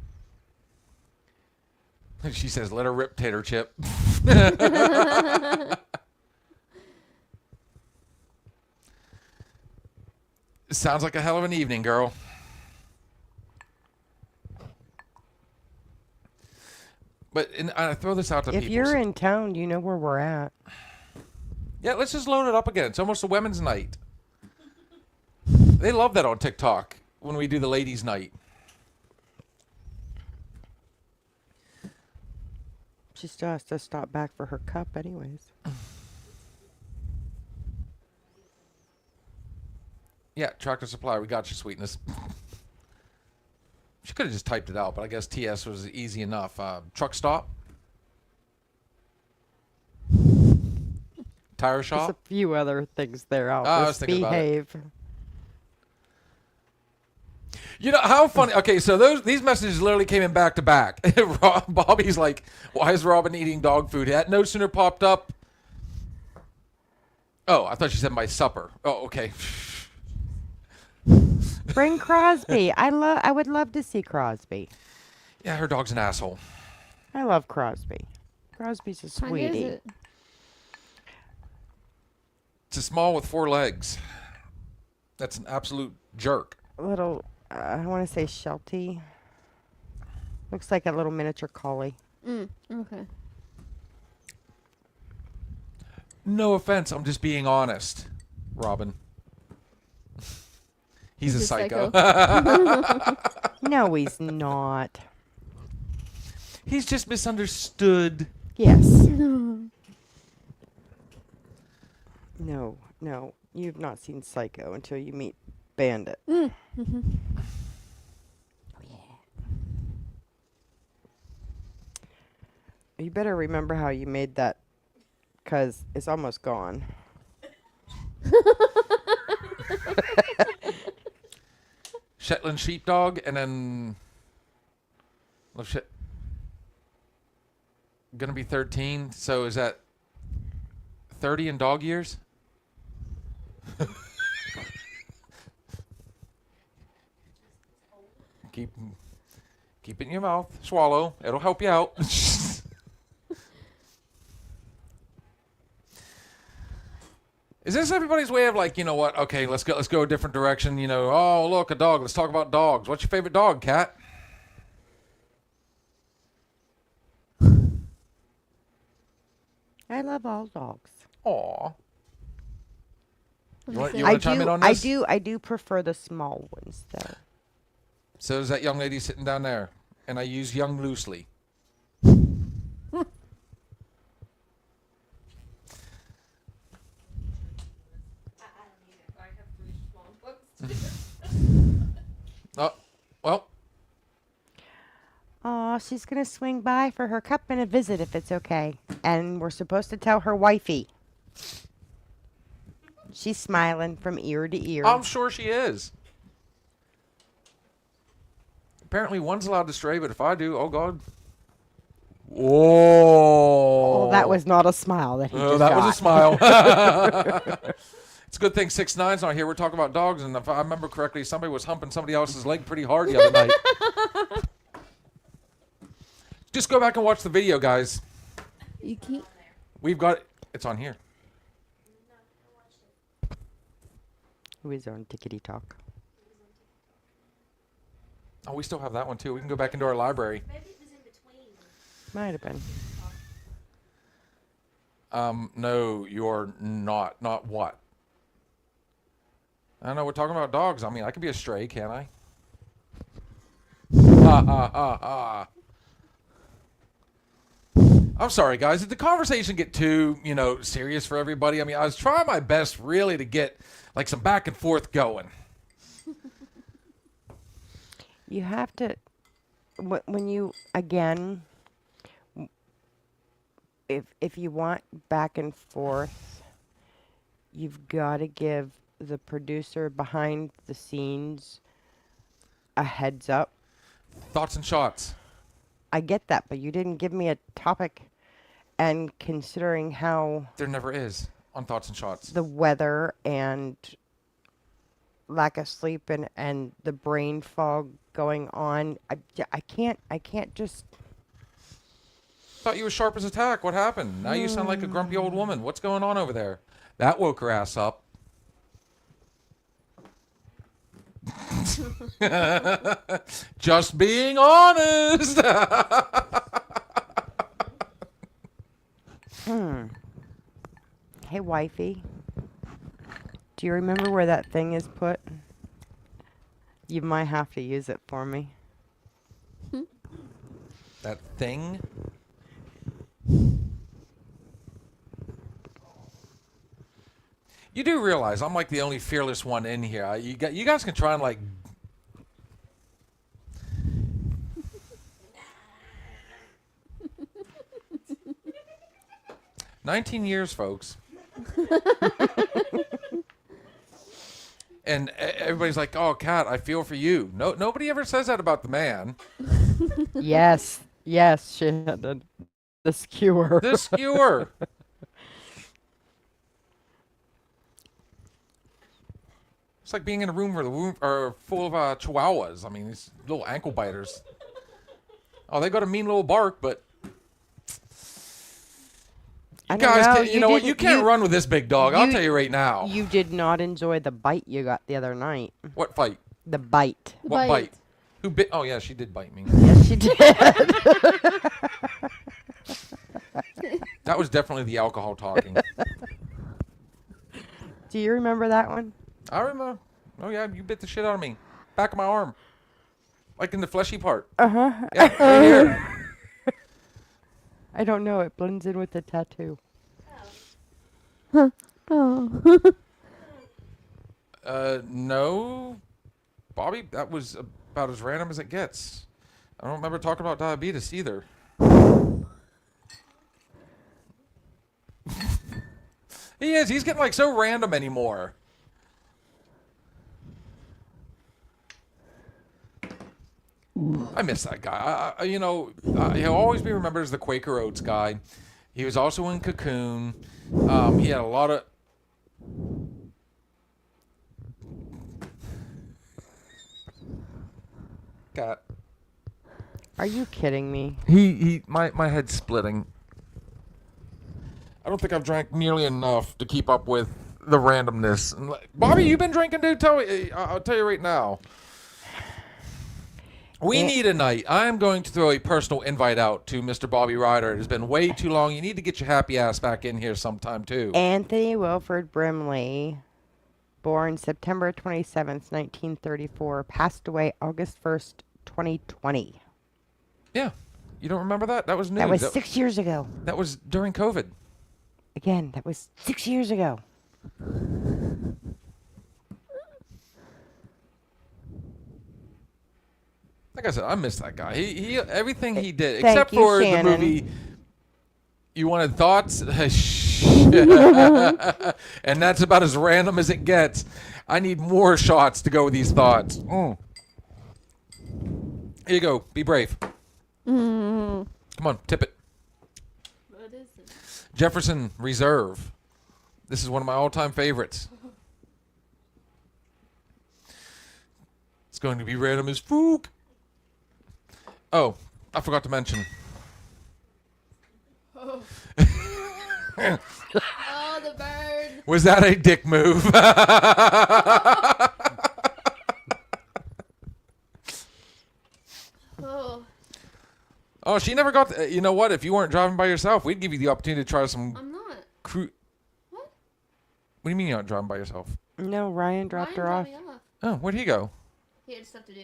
She says, let her rip, tater chip. Sounds like a hell of an evening, girl. But I throw this out to people. If you're in town, you know where we're at. Yeah, let's just load it up again. It's almost a women's night. They love that on TikTok when we do the ladies' night. She still has to stop back for her cup anyways. Yeah, Tractor Supply, we got you, sweetness. She could have just typed it out, but I guess TS was easy enough. Truck stop. Tire There's shop. a few other things there. I was thinking about it. Behave. You know how funny? Okay, so these messages literally came in back to back. Bobby's like, "Why is Robin eating dog food?" That no sooner popped up. Oh, I thought she said my supper. Oh, okay. Bring Crosby. I would love to see Crosby. Yeah, her dog's an asshole. I love Crosby. Crosby's a What kind is sweetie. it? It's a small with 4 legs. That's an absolute jerk. Little, I want to say Sheltie. Looks like a little miniature collie. Okay. No offense, I'm just being honest, Robin. He's a psycho. No, he's not. He's just misunderstood. Yes. No, you've not seen Psycho until you meet Bandit. Oh, yeah. You better remember how you made that, because it's almost gone. Shetland sheepdog, and then gonna be 13. So is that 30 in dog years? Keep it in your mouth. Swallow. It'll help you out. Is this everybody's way of like, you know what? Okay, let's go a different direction. Oh, look, a dog. Let's talk about dogs. What's your favorite dog, Kat? I love all dogs. Aw. You want I to chime in on this? I do prefer the small ones though. So is that young lady sitting down there, and I use young loosely. Oh, well, Oh, she's gonna swing by for her cup and a visit if it's okay. And we're supposed to tell her wifey. She's smiling from ear to ear. I'm sure she is. Apparently, one's allowed to stray, but if I do, oh God. Whoa. Oh, that was not a smile that he just that got. was a smile. It's a good thing 6ix9ine's not here. We're talking about dogs, and if I remember correctly, somebody was humping somebody else's leg pretty hard the other night. Just go back and watch the video, guys. You can't. We've got it's on here. Who is on Tickety Talk? Oh, we still have that one too. We can go back into our library. Might have been. No, you're not. Not what? I don't know. We're talking about dogs. I mean, I could be a stray, can't I? Ha ha ha ha. I'm sorry, guys. Did the conversation get too, serious for everybody? I mean, I was trying my best really to get like some back and forth going. You have to, when you, again, if you want back and forth, you've got to give the producer behind the scenes a heads up. Thoughts and shots. I get that, but you didn't give me a topic. And considering how There never is on Thoughts and Shots. the weather and lack of sleep and the brain fog going on, I can't just. Thought you were sharp as a tack. What happened? Now you sound like a grumpy old woman. What's going on over there? That woke her ass up. Just being honest. Hey, wifey, do you remember where that thing is put? You might have to use it for me. That thing. You do realize I'm like the only fearless one in here. You guys can try and like. 19 years, folks. And everybody's like, "Oh, Kat, I feel for you." No, nobody ever says that about the man. Yes, Shannon. The skewer. The skewer. It's like being in a room where the room are full of chihuahuas. I mean, these little ankle biters. Oh, they got a mean little bark, but I don't guys, know. you know what? You can't run with this big dog. I'll tell you right now. You did not enjoy the bite you got the other night. What fight? The bite. What bite? Who bit? Oh, yeah, she did bite me. Yes, she did. That was definitely the alcohol talking. Do you remember that one? I remember. Oh, yeah, you bit the shit out of me. Back of my arm. Like in the fleshy part. Uh-huh. Yeah, right here. I don't know. It blends in with the tattoo. Oh. No. Bobby, that was about as random as it gets. I don't remember talking about diabetes either. He is. He's getting like so random anymore. I miss that guy. He'll always be remembered as the Quaker Oats guy. He was also in Cocoon. He had a lot of... Cat. Are you kidding me? My head's splitting. I don't think I've drank nearly enough to keep up with the randomness. Bobby, you been drinking, dude? I'll tell you right now. We need a night. I'm going to throw a personal invite out to Mr. Bobby Ryder. It has been way too long. You need to get your happy ass back in here sometime, too. Anthony Wilford Brimley, born September 27th, 1934, passed away August 1st, 2020. Yeah. You don't remember that? That was news. That was 6 years ago. That was during COVID. Again, that was 6 years ago. Like I said, I miss that guy. He everything he did, Thank except you, for Shannon. the movie. You wanted thoughts, and that's about as random as it gets. I need more shots to go with these thoughts. Here you go. Be brave. Come on, tip it. What is it? Jefferson Reserve. This is one of my all-time favorites. It's going to be random as fook. Oh, I forgot to mention. Oh, the bird. Was that a dick move? Oh, Oh, she never got. You know what? If you weren't driving by yourself, we'd give you the opportunity to try some I'm not. What do you mean you're not driving by yourself? No, Ryan dropped her off. Ryan dropped me off. Oh, where'd he go? He had stuff to do.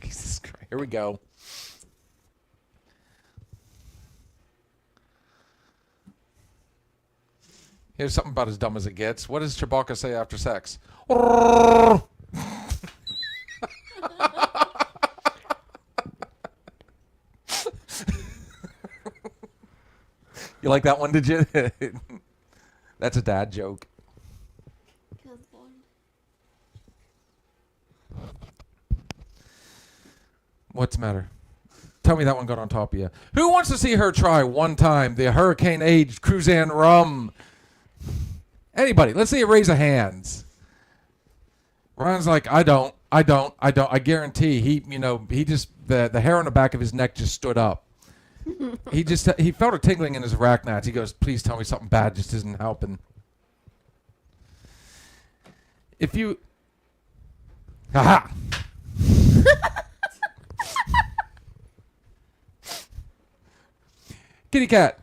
Jesus Christ. Here we go. Here's something about as dumb as it gets. What does Chewbacca say after sex? You like that one, did you? That's a dad joke. Good Lord. What's the matter? Tell me that one got on top of you. Who wants to see her try one time the Hurricane Age Cruzan rum? Anybody? Let's see a raise of hands. Ryan's like, I don't. I guarantee he just, the hair on the back of his neck just stood up. He felt a tingling in his arachnids. He goes, please tell me something bad just isn't helping. If you, haha. Kitty cat.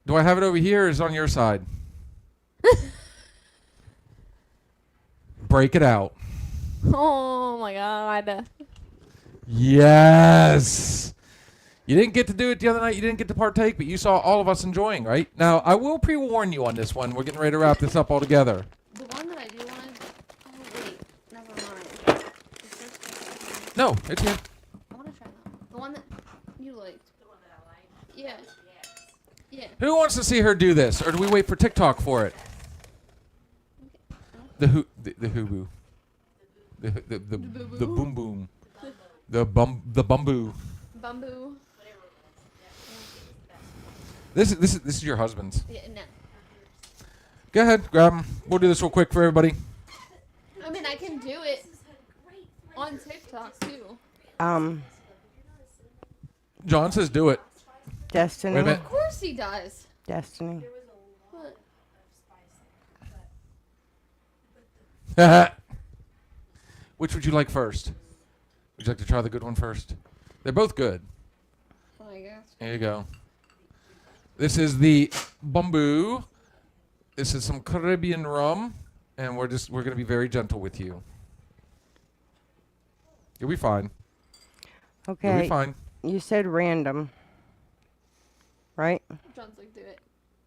Do I have it over here or is it on your side? Break it out. Oh my God. Yes. You didn't get to do it the other night. You didn't get to partake, but you saw all of us enjoying, right? Now, I will pre-warn you on this one. We're getting ready to wrap this up altogether. The one that I do want. Oh wait, never mind. No, it's here. I want to try that one. The one that you liked. The one that I liked. Yeah. Yeah. Who wants to see her do this, or do we wait for TikTok for it? The hooboo. The boom boom. The bumboo. Bamboo. This is your husband's. Yeah. No. Go ahead, grab him. We'll do this real quick for everybody. I mean, I can do it on TikTok too. John says do it. Destiny. Wait a minute. Of course he does. Destiny. What? Which would you like first? Would you like to try the good one first? They're both good. I guess. There you go. This is the bamboo. This is some Caribbean rum, and we're gonna be very gentle with you. You'll be fine. You'll be Okay. fine. You said random. Right? John's like, do it.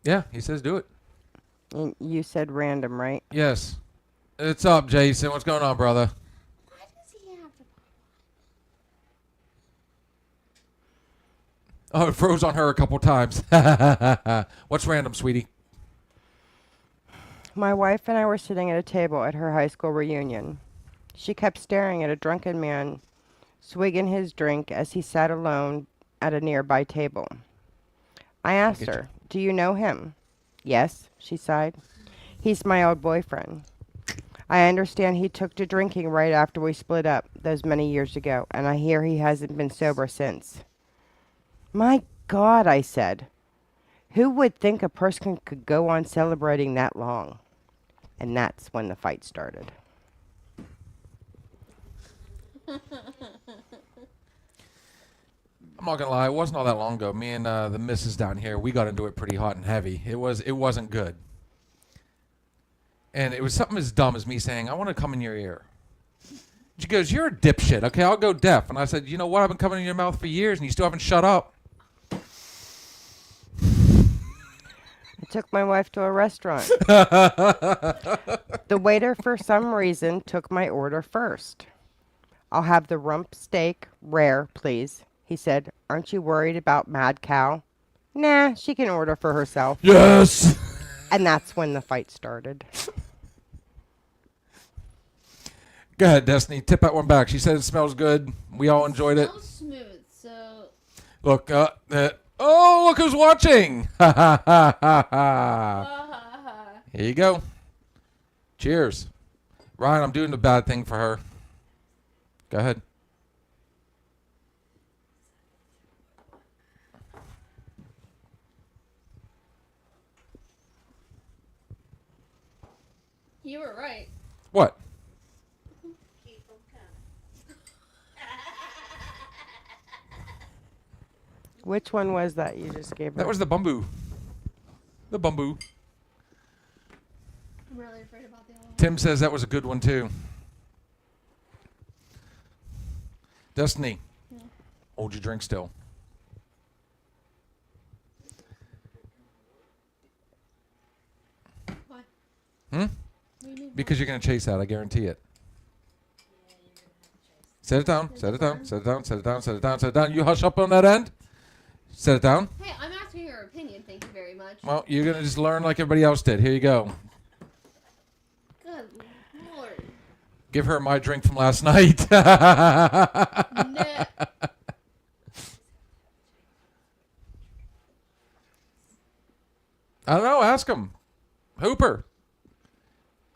Yeah, he says do it. And you said random, right? Yes. It's up, Jason. What's going on, brother? Why does he have to? Oh, it froze on her a couple times. What's random, sweetie? My wife and I were sitting at a table at her high school reunion. She kept staring at a drunken man swigging his drink as he sat alone at a nearby table. I asked Get you. her, "Do you know him?" "Yes," she sighed. "He's my old boyfriend. I understand he took to drinking right after we split up those many years ago, and I hear he hasn't been sober since." "My God," I said. "Who would think a person could go on celebrating that long?" And that's when the fight started. I'm not gonna lie, it wasn't all that long ago. Me and the missus down here, we got into it pretty hot and heavy. It wasn't good. And it was something as dumb as me saying, "I want to come in your ear." She goes, "You're a dipshit. Okay, I'll go deaf." And I said, "You know what? I've been coming in your mouth for years, and you still haven't shut up." I took my wife to a restaurant. The waiter, for some reason, took my order first. "I'll have the rump steak, rare, please." He said, "Aren't you worried about Mad Cow?" "Nah, she can order for herself." Yes. And that's when the fight started. Go ahead, Destiny. Tip that one back. She said it smells good. We all enjoyed it. Smells smooth, so Look, oh, look who's watching. Ha ha ha ha ha. Here you go. Cheers. Ryan, I'm doing the bad thing for her. Go ahead. you were right. What? Which one was that you just gave her? That was the bamboo. The bamboo. I'm really afraid about the other one. Tim says that was a good one too. Destiny, hold your drink still. Why? Hmm? What do you mean? Because you're going to chase that, I guarantee it. Set it down, set it down, set it down, set it down, set it down, set it down. You hush up on that end. Set it down. Hey, I'm asking your opinion. Thank you very much. Well, you're going to just learn like everybody else did. Here you go. Good lord. Give her my drink from last night. Nah. I don't know. Ask him. Hooper.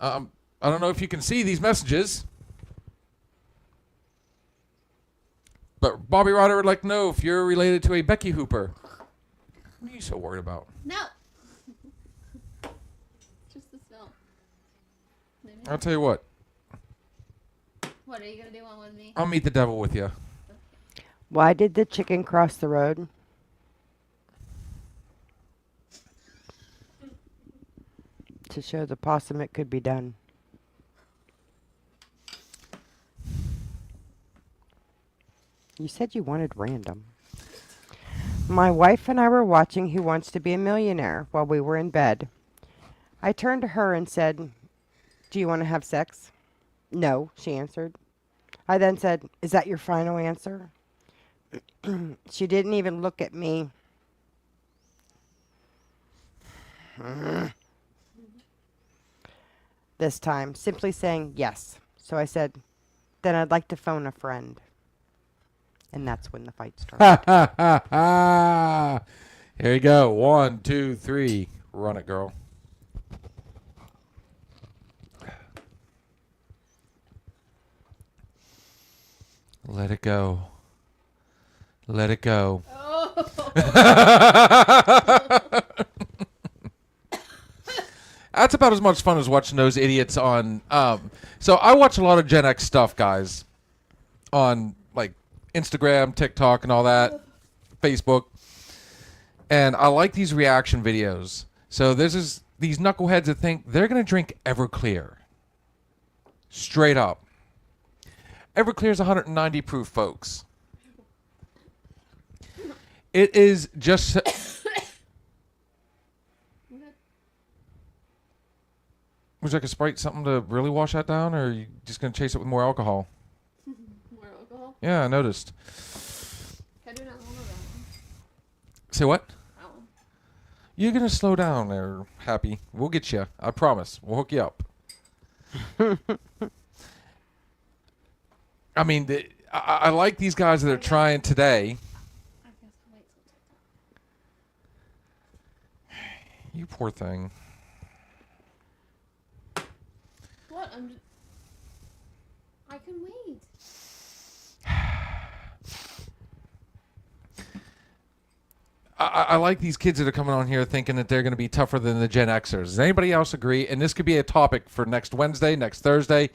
I don't know if you can see these messages. But Bobby Ryder would like to know if you're related to a Becky Hooper. What are you so worried about? No. Just the smell. Maybe. I'll tell you what. What, are you going to do one with me? I'll meet the devil with you. Why did the chicken cross the road? To show the possum it could be done. You said you wanted random. My wife and I were watching Who Wants to Be a Millionaire while we were in bed. I turned to her and said, "Do you want to have sex?" "No," she answered. I then said, "Is that your final answer?" She didn't even look at me. This time, simply saying yes. So I said, "Then I'd like to phone a friend." And that's when the fight started. Ha ha ha ha. Here you go. 1, 2, 3. Run it, girl. Let it go. Let it go. That's about as much fun as watching those idiots on. So I watch a lot of Gen X stuff, guys, on like Instagram, TikTok, and all that, Facebook, and I like these reaction videos. So this is these knuckleheads that think they're gonna drink Everclear. Straight up. Everclear's 190 proof, folks. It is just. Would you like a Sprite, something to really wash that down, or are you just going to chase it with more alcohol? More alcohol? Yeah, I noticed. Can I do another one or that one? Say what? That one. You're going to slow down there, Happy. We'll get you. I promise. We'll hook you up. I mean, I like these guys that are trying today. I guess I'll wait till TikTok. You poor thing. What? I can wait. I like these kids that are coming on here thinking that they're going to be tougher than the Gen Xers. Does anybody else agree? And this could be a topic for next Wednesday, next Thursday.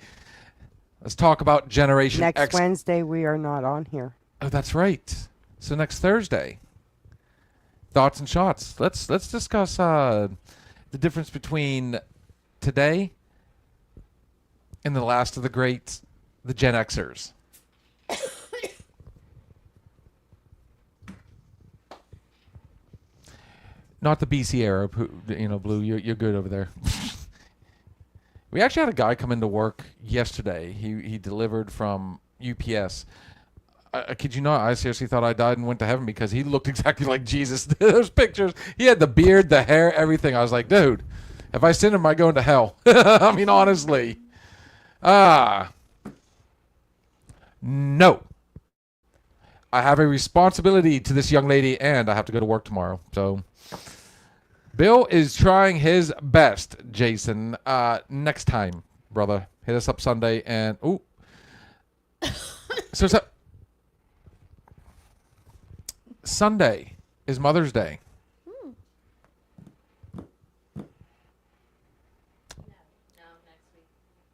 Let's talk about Generation Next X. Wednesday, we are not on here. Oh, that's right. So next Thursday, thoughts and shots. Let's discuss the difference between today and the last of the greats, the Gen Xers. Not the BC era, Blue. You're good over there. We actually had a guy come into work yesterday. He delivered from UPS. I kid you not, I seriously thought I died and went to heaven because he looked exactly like Jesus. Those pictures, he had the beard, the hair, everything. I was like, dude, if I sin, am I going to hell? I mean, honestly. No. I have a responsibility to this young lady, and I have to go to work tomorrow. So, Bill is trying his best, Jason. Next time, brother, hit us up Sunday, and so Sunday is Mother's Day.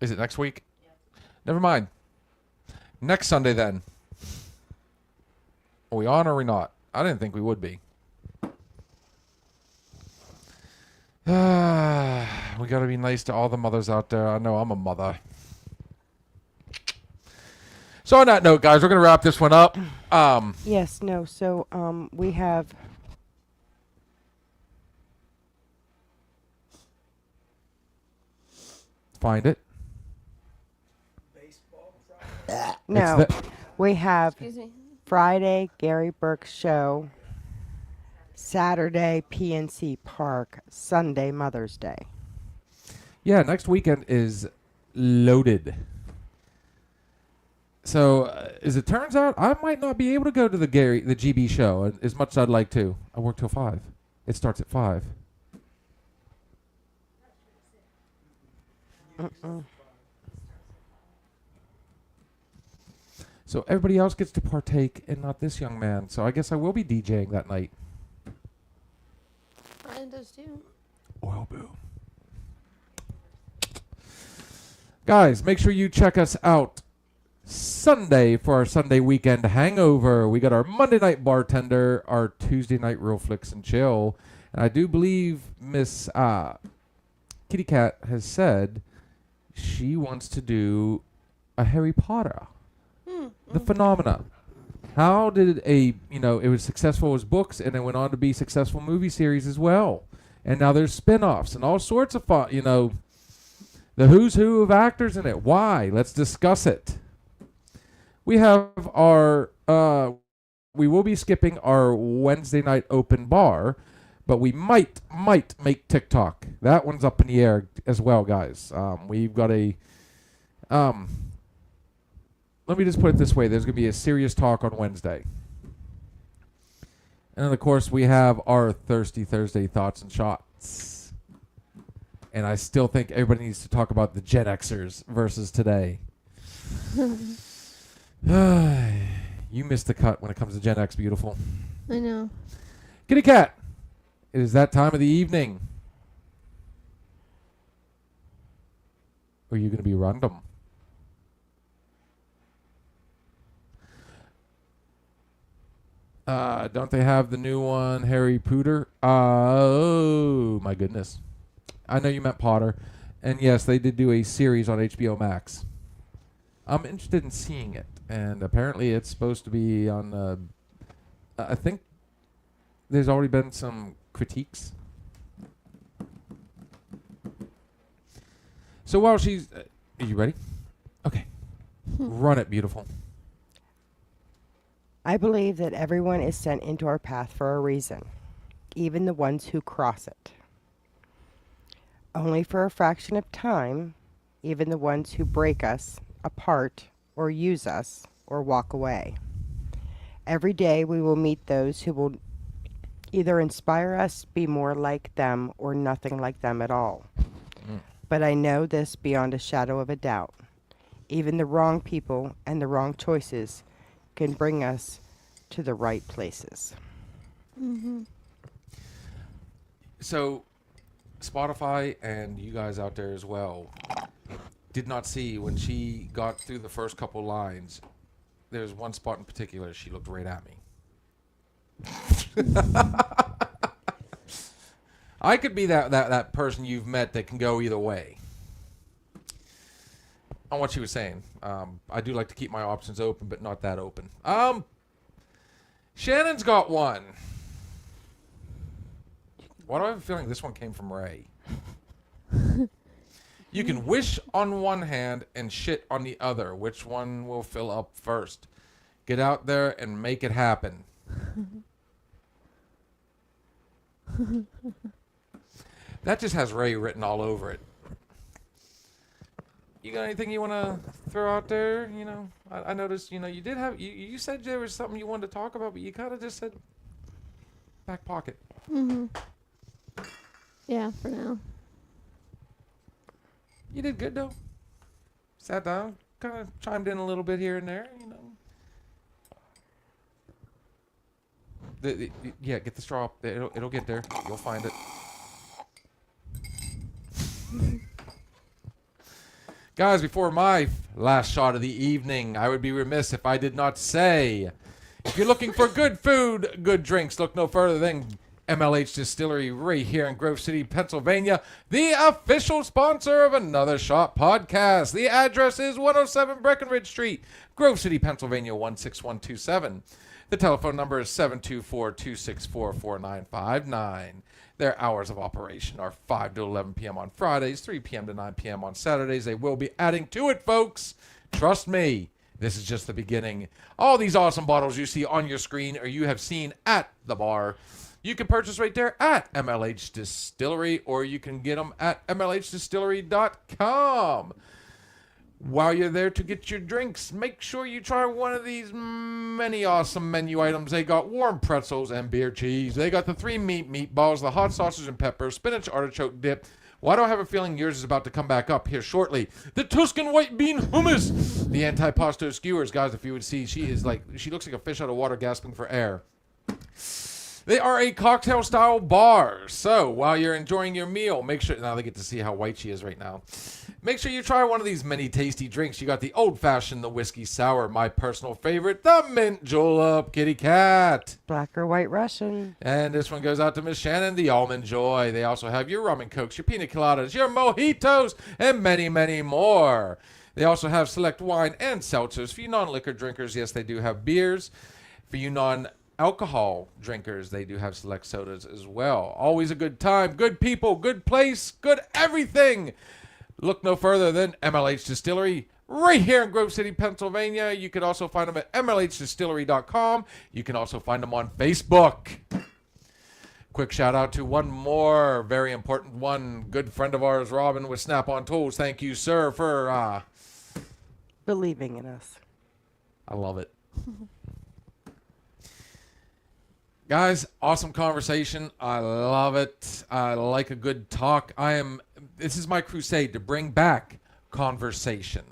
Is it next week? Yeah. Never mind. Next Sunday then. Are we on or are we not? I didn't think we would be. We got to be nice to all the mothers out there. I know I'm a mother. So on that note, guys, we're going to wrap this one up. Yes, no. So we have Find it. Baseball Friday. no. We have Excuse me. Friday Gary Burke's show, Saturday PNC Park, Sunday Mother's Day. Yeah, next weekend is loaded. So, as it turns out, I might not be able to go to the GB show as much as I'd like to. I work till 5. It starts at 5. So everybody else gets to partake and not this young man. So I guess I will be DJing that night. Ryan does too. Oil boom. Guys, make sure you check us out Sunday for our Sunday weekend hangover. We got our Monday night bartender, our Tuesday night real flicks and chill. And I do believe Miss Kitty Cat has said she wants to do a Harry Potter. The phenomena. How did it was successful as books and it went on to be successful movie series as well. And now there's spin-offs and all sorts of fun, the who's who of actors in it. Why? Let's discuss it. We have we will be skipping our Wednesday night open bar, but we might make TikTok. That one's up in the air as well, guys. We've got let me just put it this way. There's going to be a serious talk on Wednesday. And then, of course, we have our Thirsty Thursday thoughts and shots. And I still think everybody needs to talk about the Gen Xers versus today. You missed the cut when it comes to Gen X, beautiful. I know. Kitty Cat, it is that time of the evening. Or are you going to be random? Don't they have the new one, Harry Potter? Oh, my goodness. I know you meant Potter. And yes, they did do a series on HBO Max. I'm interested in seeing it. And apparently it's supposed to be on, I think there's already been some critiques. So while she's... are you ready? Okay. Run it, beautiful. I believe that everyone is sent into our path for a reason, even the ones who cross it. Only for a fraction of time, even the ones who break us apart or use us or walk away. Every day we will meet those who will either inspire us to be more like them or nothing like them at all. But I know this beyond a shadow of a doubt. Even the wrong people and the wrong choices can bring us to the right places. So, Spotify and you guys out there as well, did not see when she got through the first couple lines. There's one spot in particular she looked right at me. I could be that person you've met that can go either way. On what she was saying, I do like to keep my options open, but not that open. Shannon's got one. Why do I have a feeling this one came from Ray? You can wish on one hand and shit on the other. Which one will fill up first? Get out there and make it happen. That just has Ray written all over it. You got anything you want to throw out there? You know, I noticed, you know, you did have, you said there was something you wanted to talk about, but you kind of just said back pocket. Mm-hmm. Yeah, for now. You did good, though. Sat down, kind of chimed in a little bit here and there, you know. Yeah, get the straw up. It'll get there. You'll find it. Guys, before my last shot of the evening, I would be remiss if I did not say, if you're looking for good food, good drinks, look no further than MLH Distillery right here in Grove City, Pennsylvania, the official sponsor of Another Shot podcast. The address is 107 Breckenridge Street, Grove City, Pennsylvania, 16127. The telephone number is 724-264-4959. Their hours of operation are 5 to 11 p.m. on Fridays, 3 p.m. to 9 p.m. on Saturdays. They will be adding to it, folks. Trust me, this is just the beginning. All these awesome bottles you see on your screen or you have seen at the bar, you can purchase right there at MLH Distillery, or you can get them at MLHdistillery.com. While you're there to get your drinks, make sure you try one of these many awesome menu items. They got warm pretzels and beer cheese. They got the 3 meat meatballs, the hot sausage and pepper, spinach artichoke dip. Why do I have a feeling yours is about to come back up here shortly? The Tuscan white bean hummus. The antipasto skewers. Guys, if you would see, she looks like a fish out of water gasping for air. They are a cocktail-style bar. So, while you're enjoying your meal, make sure... Now they get to see how white she is right now. Make sure you try one of these many tasty drinks. You got the old-fashioned, the whiskey sour, my personal favorite, the mint julep, kitty cat. Black or white Russian. And this one goes out to Miss Shannon, the almond joy. They also have your rum and cokes, your pina coladas, your mojitos, and many, many more. They also have select wine and seltzers. For you non-liquor drinkers, yes, they do have beers. For you non-alcohol drinkers, they do have select sodas as well. Always a good time, good people, good place, good everything. Look no further than MLH Distillery right here in Grove City, Pennsylvania. You can also find them at MLHdistillery.com. You can also find them on Facebook. Quick shout out to one more very important one. Good friend of ours, Robin with Snap-on Tools. Thank you, sir, for... Believing in us. I love it. Guys, awesome conversation. I love it. I like a good talk. This is my crusade to bring back conversation.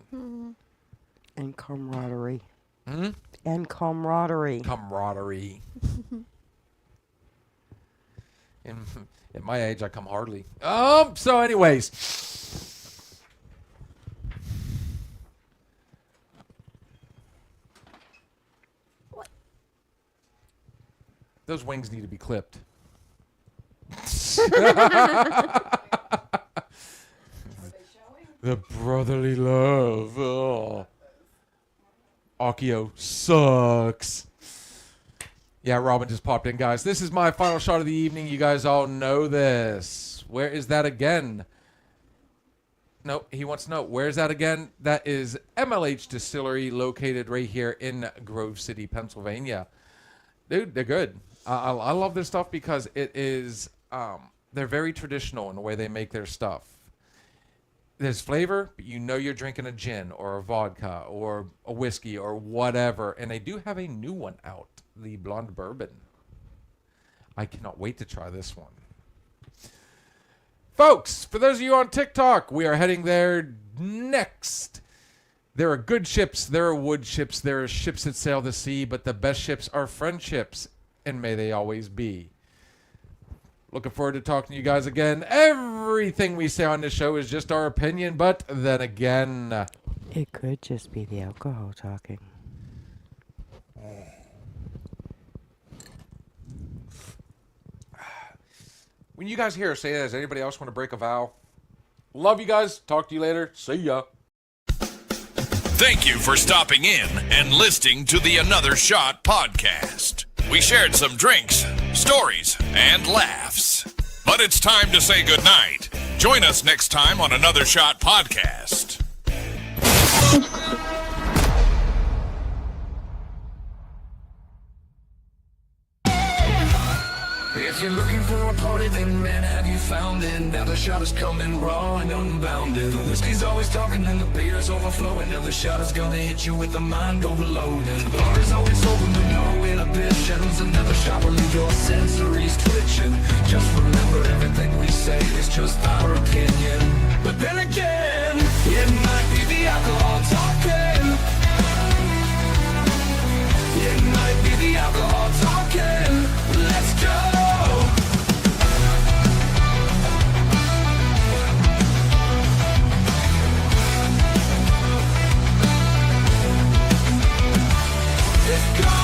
And camaraderie. Hmm? And camaraderie. Camaraderie. At my age, I come hardly. So anyways. Those wings need to be clipped. The brotherly love. Oh. Akio sucks. Yeah, Robin just popped in, guys. This is my final shot of the evening. You guys all know this. Where is that again? No, he wants to know. Where's that again? That is MLH Distillery, located right here in Grove City, Pennsylvania. Dude, they're good. I love this stuff because it is, they're very traditional in the way they make their stuff. There's flavor, but you know you're drinking a gin or a vodka or a whiskey or whatever. And they do have a new one out, the Blonde Bourbon. I cannot wait to try this one. Folks, for those of you on TikTok, we are heading there next. There are good ships, there are wood ships, there are ships that sail the sea, but the best ships are friendships, and may they always be. Looking forward to talking to you guys again. Everything we say on this show is just our opinion, but then again, It could just be the alcohol talking. when you guys hear us say that, does anybody else want to break a vow? Love you guys. Talk to you later. See ya. Thank you for stopping in and listening to the Another Shot podcast. We shared some drinks, stories, and laughs. But it's time to say goodnight. Join us next time on Another Shot podcast. If you're looking for a party, then man, have you found it? Now the shot is coming raw and unbounded. The whiskey's always talking and the beer's overflowing. Now the shot is gonna hit you with the mind overloaded. The bar is always open, but no inhibitions. Another shot will leave your sensories twitching. Just remember, everything we say is just our opinion. But then again, it might be the alcohol talking. It might be the alcohol talking. Let's go. Let's go.